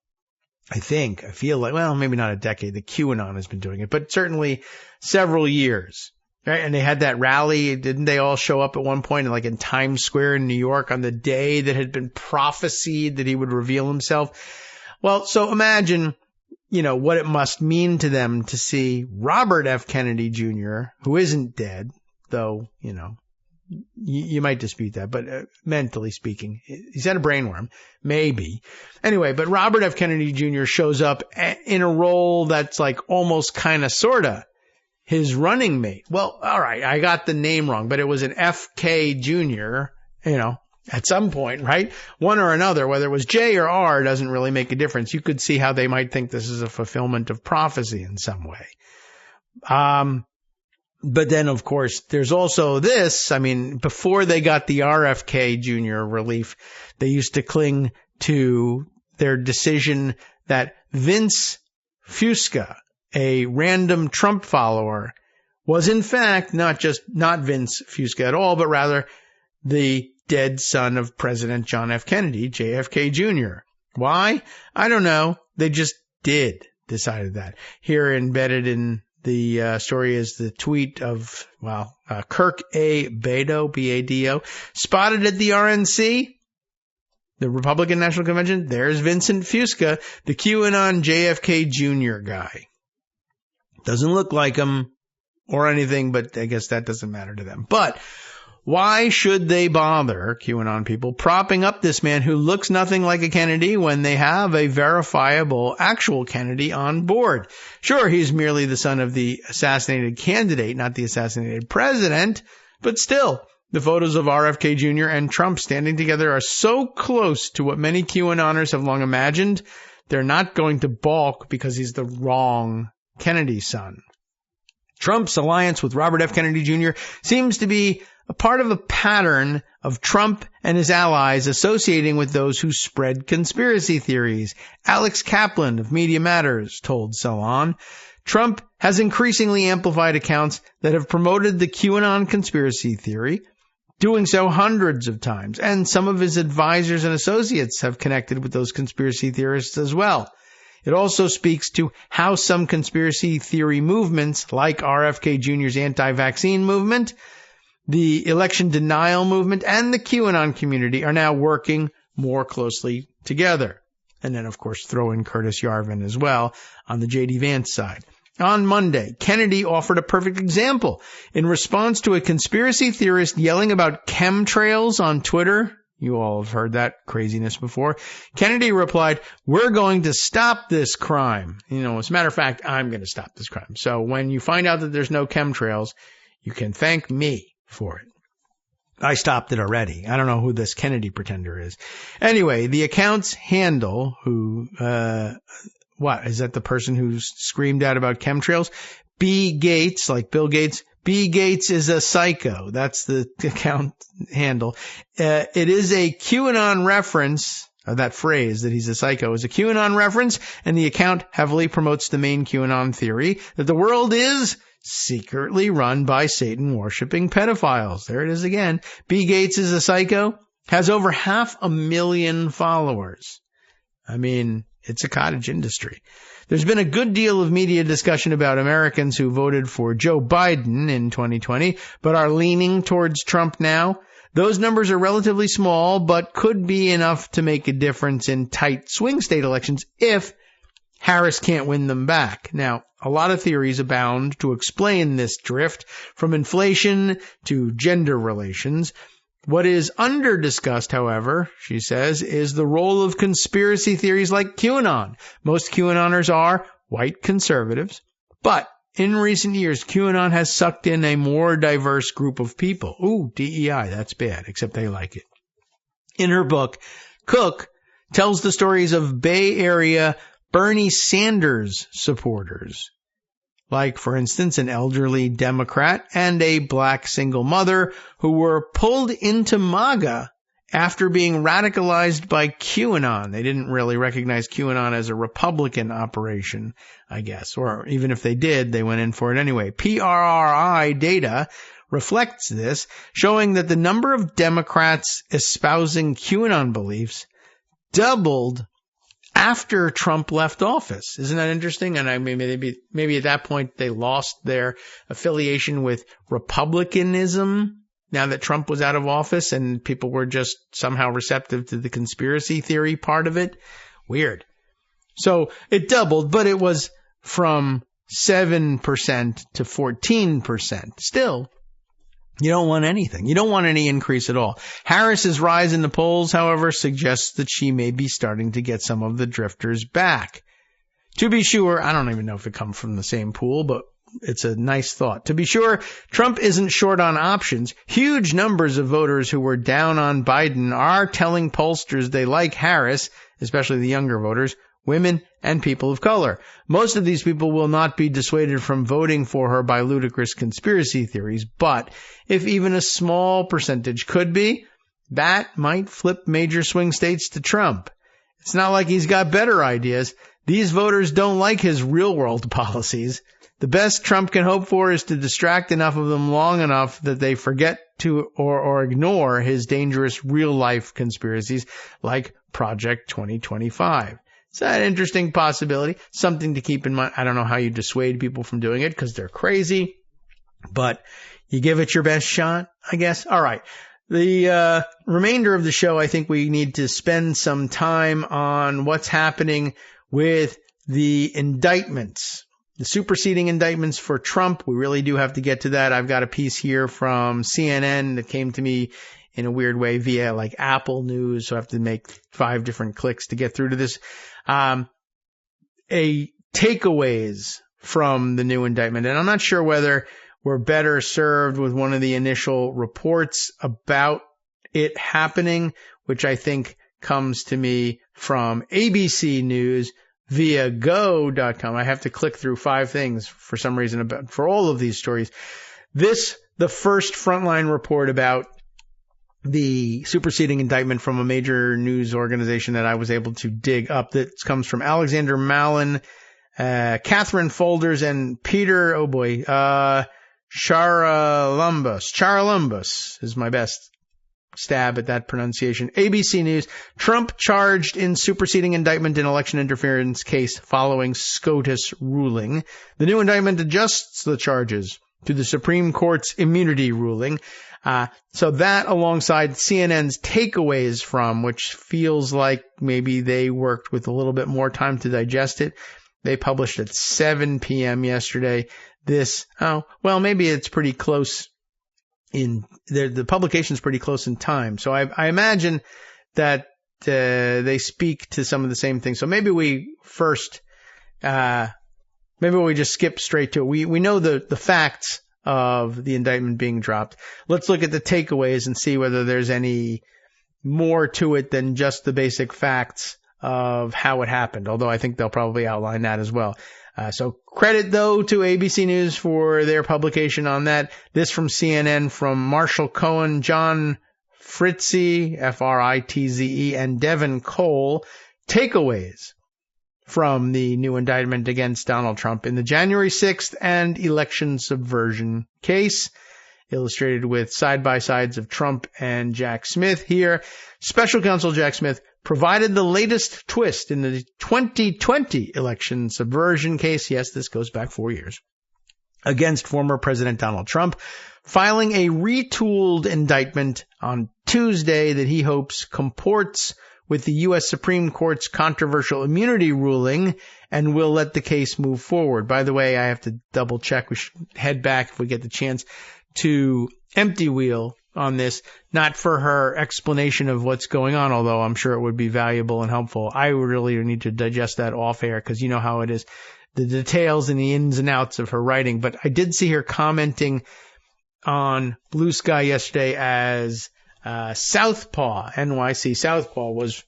I feel like, well, maybe not a decade. The QAnon has been doing it, but certainly several years. Right? And they had that rally. Didn't they all show up at one point in Times Square in New York on the day that had been prophesied that he would reveal himself? Well, so imagine, what it must mean to them to see Robert F. Kennedy Jr., who isn't dead, though, you might dispute that, but mentally speaking, he's had a brain worm, maybe. Anyway, but Robert F. Kennedy Jr. shows up in a role that's almost kind of sort of his running mate. Well, all right, I got the name wrong, but it was an FK Jr., at some point, right? One or another, whether it was J or R doesn't really make a difference. You could see how they might think this is a fulfillment of prophecy in some way. But then, of course, there's also this. I mean, before they got the RFK Jr. relief, they used to cling to their decision that Vince Fusca, a random Trump follower, was in fact not Vince Fusca at all, but rather the dead son of President John F. Kennedy, JFK Jr. Why? I don't know. They just decided that. Here embedded in the story is the tweet of, Kirk A. Bado, B-A-D-O, spotted at the RNC, the Republican National Convention. There's Vincent Fusca, the QAnon JFK Jr. guy. Doesn't look like him or anything, but I guess that doesn't matter to them. But Why should they bother, QAnon people, propping up this man who looks nothing like a Kennedy when they have a verifiable actual Kennedy on board? Sure, he's merely the son of the assassinated candidate, not the assassinated president, but still, the photos of RFK Jr. and Trump standing together are so close to what many QAnoners have long imagined, they're not going to balk because he's the wrong Kennedy son. Trump's alliance with Robert F. Kennedy Jr. seems to be a part of a pattern of Trump and his allies associating with those who spread conspiracy theories. Alex Kaplan of Media Matters told Salon, Trump has increasingly amplified accounts that have promoted the QAnon conspiracy theory, doing so hundreds of times, and some of his advisors and associates have connected with those conspiracy theorists as well. It also speaks to how some conspiracy theory movements, like RFK Jr.'s anti-vaccine movement, the election denial movement, and the QAnon community are now working more closely together. And then, of course, throw in Curtis Yarvin as well on the J.D. Vance side. On Monday, Kennedy offered a perfect example. In response to a conspiracy theorist yelling about chemtrails on Twitter, you all have heard that craziness before, Kennedy replied, "We're going to stop this crime." As a matter of fact, I'm going to stop this crime. So when you find out that there's no chemtrails, you can thank me for it. I stopped it already. I don't know who this Kennedy pretender is. Anyway, the account's handle, what, is that the person who screamed out about chemtrails? B. Gates, like Bill Gates. B. Gates is a psycho. That's the account handle. It is a QAnon reference. That phrase, that he's a psycho, is a QAnon reference, and the account heavily promotes the main QAnon theory that the world is secretly run by Satan-worshipping pedophiles. There it is again. B. Gates is a psycho, has over 500,000 followers. I mean, it's a cottage industry. There's been a good deal of media discussion about Americans who voted for Joe Biden in 2020, but are leaning towards Trump now. Those numbers are relatively small, but could be enough to make a difference in tight swing state elections if Harris can't win them back. Now, a lot of theories abound to explain this drift, from inflation to gender relations. What is under-discussed, however, she says, is the role of conspiracy theories like QAnon. Most QAnoners are white conservatives, but in recent years, QAnon has sucked in a more diverse group of people. Ooh, DEI, that's bad, except they like it. In her book, Cook tells the stories of Bay Area Bernie Sanders supporters, like, for instance, an elderly Democrat and a black single mother who were pulled into MAGA after being radicalized by QAnon. They didn't really recognize QAnon as a Republican operation, I guess, or even if they did, they went in for it anyway. PRRI data reflects this, showing that the number of Democrats espousing QAnon beliefs doubled after Trump left office. Isn't that interesting? And I mean, maybe at that point they lost their affiliation with Republicanism now that Trump was out of office and people were just somehow receptive to the conspiracy theory part of it. Weird. So it doubled, but it was from 7% to 14%. Still, you don't want anything. You don't want any increase at all. Harris's rise in the polls, however, suggests that she may be starting to get some of the drifters back. To be sure, I don't even know if it comes from the same pool, but it's a nice thought. To be sure, Trump isn't short on options. Huge numbers of voters who were down on Biden are telling pollsters they like Harris, especially the younger voters, women, and people of color. Most of these people will not be dissuaded from voting for her by ludicrous conspiracy theories, but if even a small percentage could be, that might flip major swing states to Trump. It's not like he's got better ideas. These voters don't like his real-world policies. The best Trump can hope for is to distract enough of them long enough that they forget to or ignore his dangerous real-life conspiracies like Project 2025. It's an interesting possibility, something to keep in mind. I don't know how you dissuade people from doing it because they're crazy, but you give it your best shot, I guess. All right. The remainder of the show, I think we need to spend some time on what's happening with the indictments the superseding indictments for Trump. We really do have to get to that. I've got a piece here from CNN that came to me in a weird way via like Apple News. So I have to make 5 different clicks to get through to this. Takeaways from the new indictment. And I'm not sure whether we're better served with one of the initial reports about it happening, which I think comes to me from ABC News via go.com. I have to click through 5 things for some reason for all of these stories. The first frontline report about the superseding indictment from a major news organization that I was able to dig up, that comes from Alexander Mallon, Catherine Folders, and Peter, Charalumbus is my best stab at that pronunciation. ABC News, Trump charged in superseding indictment in election interference case following SCOTUS ruling. The new indictment adjusts the charges to the Supreme Court's immunity ruling. So that alongside CNN's takeaways from, which feels like maybe they worked with a little bit more time to digest it. They published at 7 p.m. yesterday. Maybe it's pretty close the publication's pretty close in time. So I imagine that they speak to some of the same things. So maybe we just skip straight to it. We know the facts of the indictment being dropped. Let's look at the takeaways and see whether there's any more to it than just the basic facts of how it happened, although I think they'll probably outline that as well. So credit, though, to ABC News for their publication on that. This from CNN, from Marshall Cohen, John Fritze, Fritze, and Devin Cole. Takeaways from the new indictment against Donald Trump in the January 6th and election subversion case, illustrated with side-by-sides of Trump and Jack Smith here. Special counsel Jack Smith provided the latest twist in the 2020 election subversion case. Yes, this goes back 4 years. Against former President Donald Trump, filing a retooled indictment on Tuesday that he hopes comports with the U.S. Supreme Court's controversial immunity ruling and will let the case move forward. By the way, I have to double check. We should head back if we get the chance to Empty Wheel on this, not for her explanation of what's going on, although I'm sure it would be valuable and helpful. I really need to digest that off air because you know how it is, the details and the ins and outs of her writing. But I did see her commenting on Blue Sky yesterday as Southpaw, NYC Southpaw, was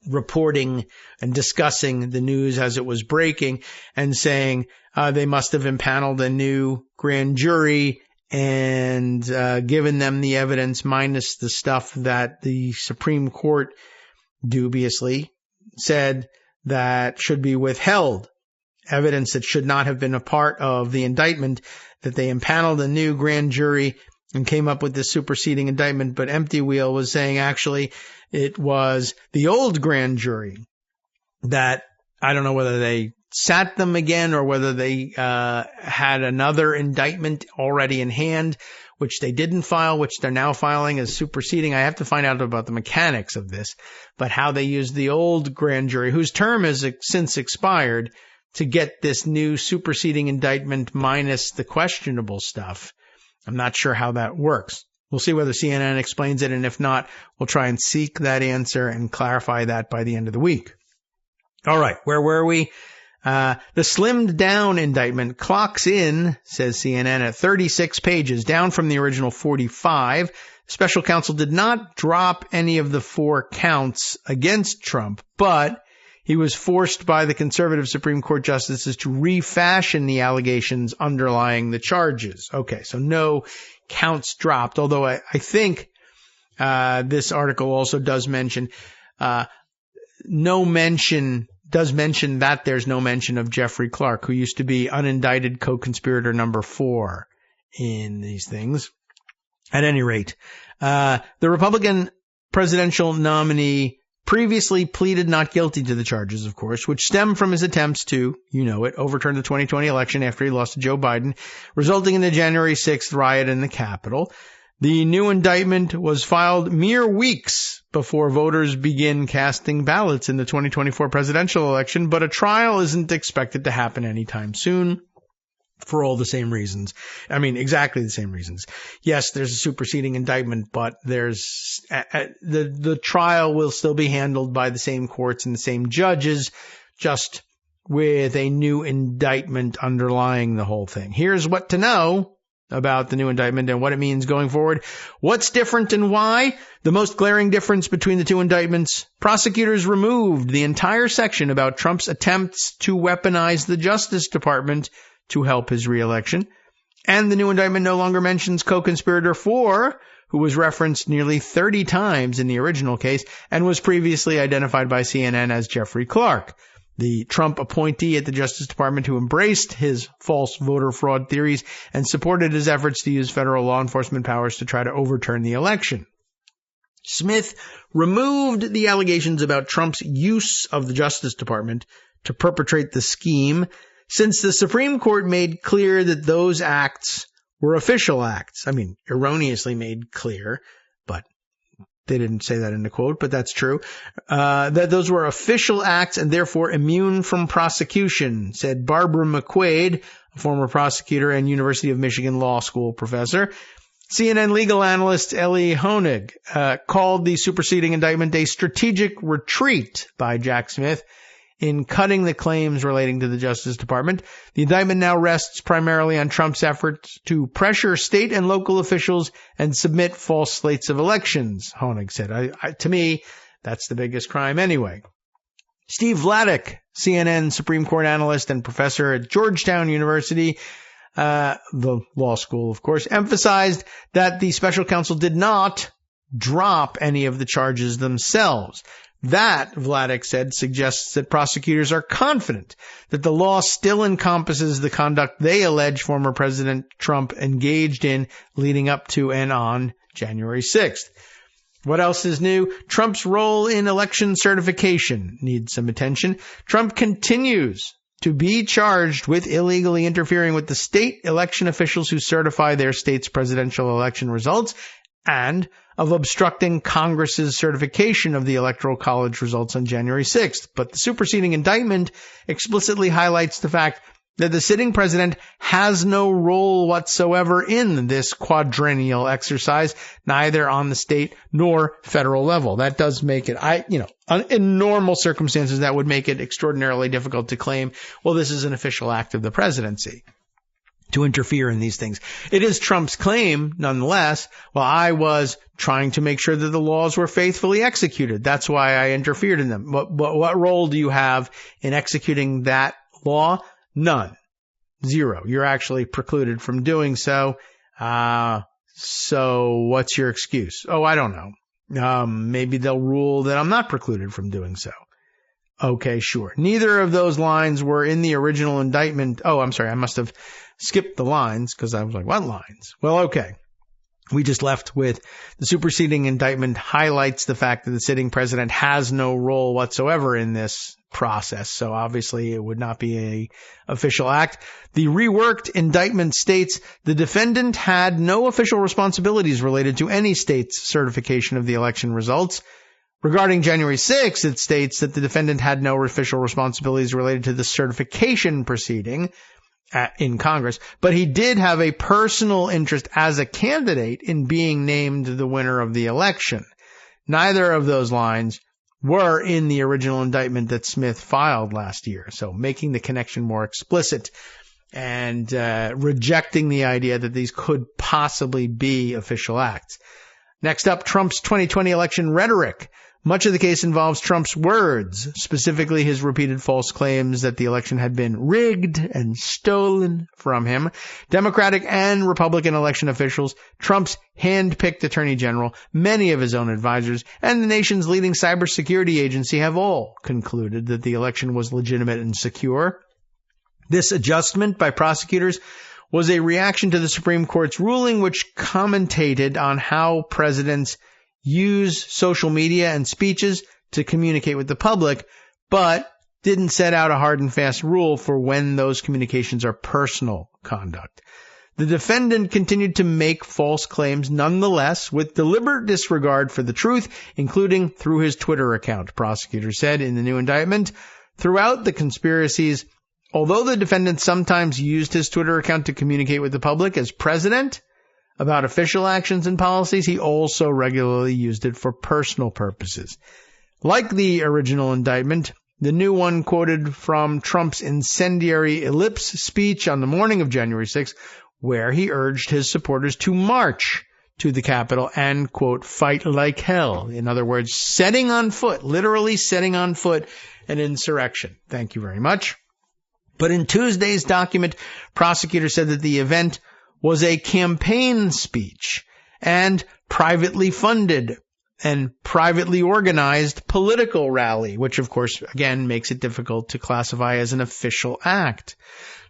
reporting and discussing the news as it was breaking and saying they must have impaneled a new grand jury and given them the evidence minus the stuff that the Supreme Court dubiously said that should be withheld, evidence that should not have been a part of the indictment, that they impaneled a new grand jury and came up with this superseding indictment. But Empty Wheel was saying actually it was the old grand jury that, I don't know whether they sat them again or whether they had another indictment already in hand, which they didn't file, which they're now filing as superseding. I have to find out about the mechanics of this, but how they used the old grand jury, whose term has since expired, to get this new superseding indictment minus the questionable stuff. I'm not sure how that works. We'll see whether CNN explains it, and if not, we'll try and seek that answer and clarify that by the end of the week. All right, where were we? The slimmed down indictment clocks in, says CNN, at 36 pages, down from the original 45. Special counsel did not drop any of the 4 counts against Trump, but he was forced by the conservative Supreme Court justices to refashion the allegations underlying the charges. Okay, so no counts dropped, although I think this article also does mention that there's no mention of Jeffrey Clark, who used to be unindicted co-conspirator number 4 in these things. At any rate, the Republican presidential nominee previously pleaded not guilty to the charges, of course, which stem from his attempts to, overturn the 2020 election after he lost to Joe Biden, resulting in the January 6th riot in the Capitol. The new indictment was filed mere weeks before voters begin casting ballots in the 2024 presidential election, but a trial isn't expected to happen anytime soon for all the same reasons. I mean, exactly the same reasons. Yes, there's a superseding indictment, but there's the trial will still be handled by the same courts and the same judges, just with a new indictment underlying the whole thing. Here's what to know about the new indictment and what it means going forward. What's different and why? The most glaring difference between the two indictments: prosecutors removed the entire section about Trump's attempts to weaponize the Justice Department to help his reelection. And the new indictment no longer mentions co-conspirator 4, who was referenced nearly 30 times in the original case and was previously identified by CNN as Jeffrey Clark, the Trump appointee at the Justice Department who embraced his false voter fraud theories and supported his efforts to use federal law enforcement powers to try to overturn the election. Smith removed the allegations about Trump's use of the Justice Department to perpetrate the scheme, since the Supreme Court made clear that those acts were official acts. I mean, erroneously made clear, but they didn't say that in the quote, but that's true. That those were official acts and therefore immune from prosecution, said Barbara McQuaid, a former prosecutor and University of Michigan Law School professor. CNN legal analyst Ellie Honig called the superseding indictment a strategic retreat by Jack Smith in cutting the claims relating to the Justice Department. The indictment now rests primarily on Trump's efforts to pressure state and local officials and submit false slates of elections, Honig said. To me, that's the biggest crime anyway. Steve Vladeck, CNN Supreme Court analyst and professor at Georgetown University, the law school, of course, emphasized that the special counsel did not drop any of the charges themselves. That, Vladeck said, suggests that prosecutors are confident that the law still encompasses the conduct they allege former President Trump engaged in leading up to and on January 6th. What else is new? Trump's role in election certification needs some attention. Trump continues to be charged with illegally interfering with the state election officials who certify their state's presidential election results and of obstructing Congress's certification of the Electoral College results on January 6th. But the superseding indictment explicitly highlights the fact that the sitting president has no role whatsoever in this quadrennial exercise, neither on the state nor federal level. That does make it, in normal circumstances, that would make it extraordinarily difficult to claim, well, this is an official act of the presidency to interfere in these things. It is Trump's claim, nonetheless, well, I was trying to make sure that the laws were faithfully executed. That's why I interfered in them. What role do you have in executing that law? None. Zero. You're actually precluded from doing so. So what's your excuse? Oh, I don't know. Maybe they'll rule that I'm not precluded from doing so. Okay, sure. Neither of those lines were in the original indictment. Oh, I'm sorry. I must have skipped the lines because I was like, what lines? Well, okay. We just left with the superseding indictment highlights the fact that the sitting president has no role whatsoever in this process. So obviously it would not be a official act. The reworked indictment states the defendant had no official responsibilities related to any state's certification of the election results. Regarding January 6th, it states that the defendant had no official responsibilities related to the certification proceeding in Congress, but he did have a personal interest as a candidate in being named the winner of the election. Neither of those lines were in the original indictment that Smith filed last year, so making the connection more explicit and rejecting the idea that these could possibly be official acts. Next up, Trump's 2020 election rhetoric. Much of the case involves Trump's words, specifically his repeated false claims that the election had been rigged and stolen from him. Democratic and Republican election officials, Trump's hand-picked attorney general, many of his own advisors, and the nation's leading cybersecurity agency have all concluded that the election was legitimate and secure. This adjustment by prosecutors was a reaction to the Supreme Court's ruling, which commentated on how presidents use social media and speeches to communicate with the public, but didn't set out a hard and fast rule for when those communications are personal conduct. The defendant continued to make false claims nonetheless with deliberate disregard for the truth, including through his Twitter account, prosecutors said in the new indictment. Throughout the conspiracies, although the defendant sometimes used his Twitter account to communicate with the public as president about official actions and policies, he also regularly used it for personal purposes. Like the original indictment, the new one quoted from Trump's incendiary ellipse speech on the morning of January 6th, where he urged his supporters to march to the Capitol and, quote, fight like hell. In other words, setting on foot, literally setting on foot an insurrection. Thank you very much. But in Tuesday's document, prosecutors said that the event was a campaign speech and privately funded and privately organized political rally, which of course, again, makes it difficult to classify as an official act.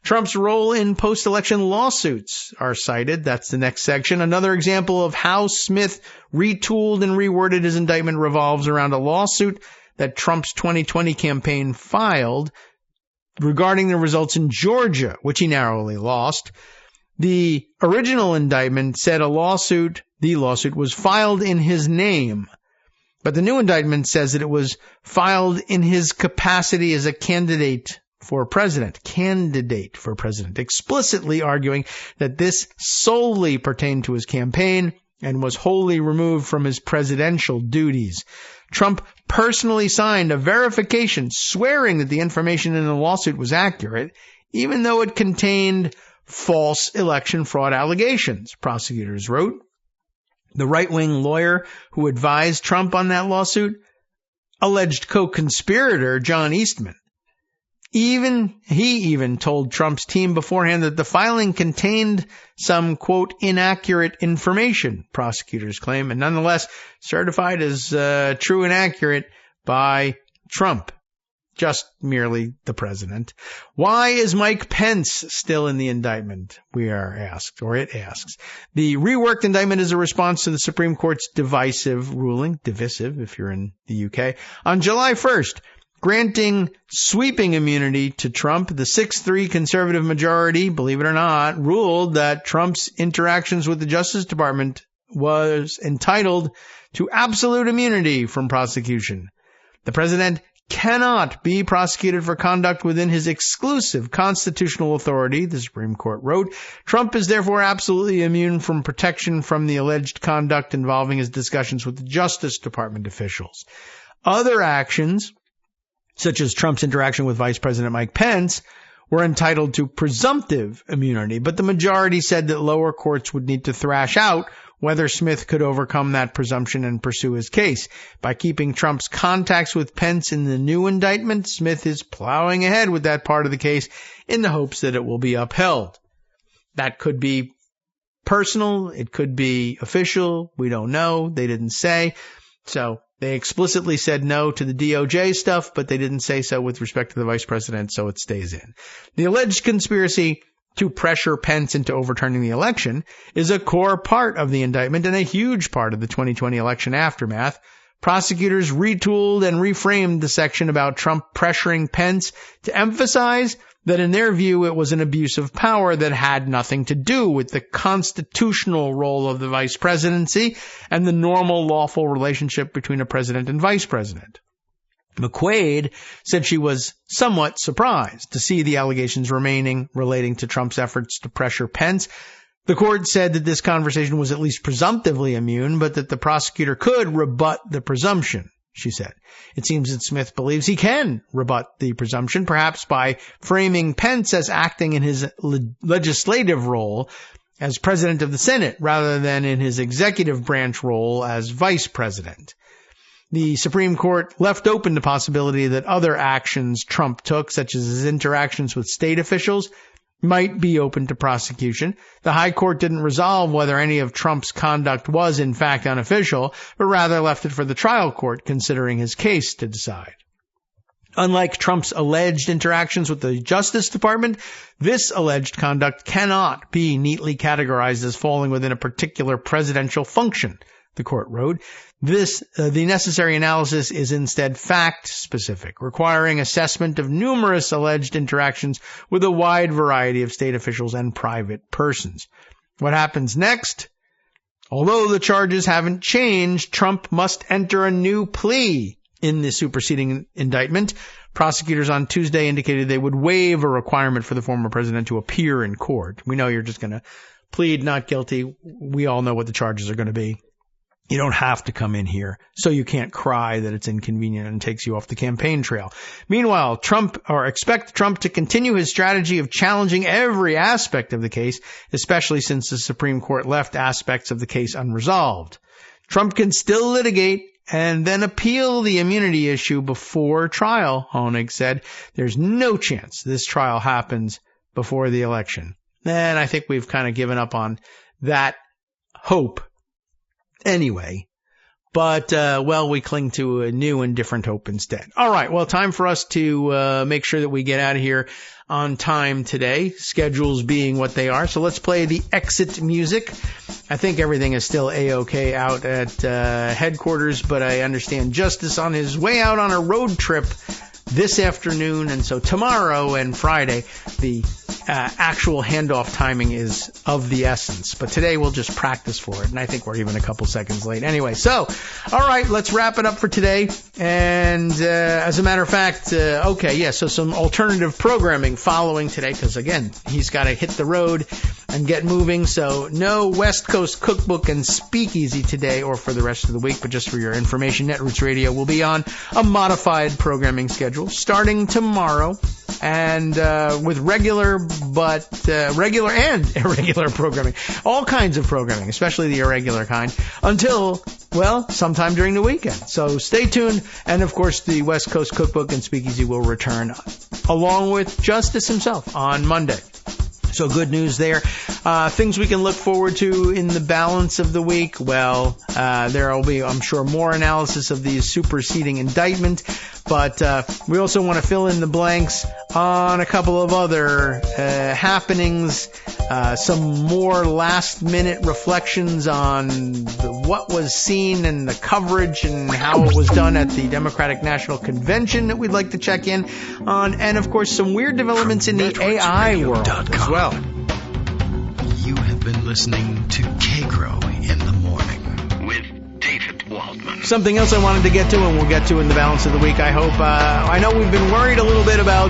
Trump's role in post-election lawsuits are cited. That's the next section. Another example of how Smith retooled and reworded his indictment revolves around a lawsuit that Trump's 2020 campaign filed regarding the results in Georgia, which he narrowly lost. The original indictment said the lawsuit was filed in his name, but the new indictment says that it was filed in his capacity as a candidate for president, explicitly arguing that this solely pertained to his campaign and was wholly removed from his presidential duties. Trump personally signed a verification swearing that the information in the lawsuit was accurate, even though it contained false election fraud allegations, prosecutors wrote. The right-wing lawyer who advised Trump on that lawsuit, alleged co-conspirator John Eastman, he even told Trump's team beforehand that the filing contained some, quote, inaccurate information, prosecutors claim, and nonetheless certified as true and accurate by Trump, just merely the president. Why is Mike Pence still in the indictment? We are asked, or it asks. The reworked indictment is a response to the Supreme Court's divisive if you're in the UK, on July 1st. Granting sweeping immunity to Trump, the 6-3 conservative majority, believe it or not, ruled that Trump's interactions with the Justice Department was entitled to absolute immunity from prosecution. The president cannot be prosecuted for conduct within his exclusive constitutional authority, the Supreme Court wrote. Trump is therefore absolutely immune from protection from the alleged conduct involving his discussions with the Justice Department officials. Other actions, such as Trump's interaction with Vice President Mike Pence, were entitled to presumptive immunity, but the majority said that lower courts would need to thrash out whether Smith could overcome that presumption and pursue his case. By keeping Trump's contacts with Pence in the new indictment, Smith is plowing ahead with that part of the case in the hopes that it will be upheld. That could be personal, it could be official, we don't know, they didn't say. So they explicitly said no to the DOJ stuff, but they didn't say so with respect to the vice president, so it stays in. The alleged conspiracy to pressure Pence into overturning the election is a core part of the indictment and a huge part of the 2020 election aftermath. Prosecutors retooled and reframed the section about Trump pressuring Pence to emphasize that in their view it was an abuse of power that had nothing to do with the constitutional role of the vice presidency and the normal lawful relationship between a president and vice president. McQuaid said she was somewhat surprised to see the allegations remaining relating to Trump's efforts to pressure Pence. The court said that this conversation was at least presumptively immune, but that the prosecutor could rebut the presumption, she said. It seems that Smith believes he can rebut the presumption, perhaps by framing Pence as acting in his legislative role as president of the Senate rather than in his executive branch role as vice president. The Supreme Court left open the possibility that other actions Trump took, such as his interactions with state officials, might be open to prosecution. The High Court didn't resolve whether any of Trump's conduct was in fact unofficial, but rather left it for the trial court considering his case to decide. Unlike Trump's alleged interactions with the Justice Department, this alleged conduct cannot be neatly categorized as falling within a particular presidential function, the court wrote. The necessary analysis is instead fact-specific, requiring assessment of numerous alleged interactions with a wide variety of state officials and private persons. What happens next? Although the charges haven't changed, Trump must enter a new plea in the superseding indictment. Prosecutors on Tuesday indicated they would waive a requirement for the former president to appear in court. We know you're just going to plead not guilty. We all know what the charges are going to be. You don't have to come in here, so you can't cry that it's inconvenient and takes you off the campaign trail. Meanwhile, expect Trump to continue his strategy of challenging every aspect of the case, especially since the Supreme Court left aspects of the case unresolved. Trump can still litigate and then appeal the immunity issue before trial, Honig said. There's no chance this trial happens before the election. And I think we've kind of given up on that hope anyway. But, we cling to a new and different hope instead. All right. Well, time for us to make sure that we get out of here on time today, schedules being what they are. So let's play the exit music. I think everything is still A-OK out at headquarters, but I understand Justice on his way out on a road trip this afternoon. And so tomorrow and Friday, the actual handoff timing is of the essence. But today we'll just practice for it. And I think we're even a couple seconds late anyway. So, all right, let's wrap it up for today. And as a matter of fact, so some alternative programming following today. Because, again, he's got to hit the road and get moving. So no West Coast Cookbook and Speakeasy today or for the rest of the week. But just for your information, Netroots Radio will be on a modified programming schedule starting tomorrow. And with regular and irregular programming. All kinds of programming, especially the irregular kind, until, sometime during the weekend. So stay tuned. And, of course, the West Coast Cookbook and Speakeasy will return along with Justice himself on Monday. So good news there. Things we can look forward to in the balance of the week. Well, there will be, I'm sure, more analysis of the superseding indictment. But we also want to fill in the blanks on a couple of other happenings, some more last-minute reflections on what was seen and the coverage and how it was done at the Democratic National Convention that we'd like to check in on, and, of course, some weird developments in the AI world as well. You have been listening to Kagro in the Morning with David Waldman. Something else I wanted to get to, and we'll get to in the balance of the week, I hope. I know we've been worried a little bit about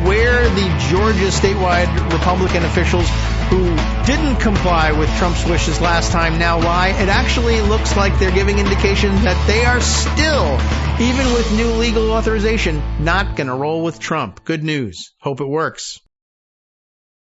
where the Georgia statewide Republican officials who didn't comply with Trump's wishes last time now lie. It actually looks like they're giving indication that they are still, even with new legal authorization, not going to roll with Trump. Good news. Hope it works.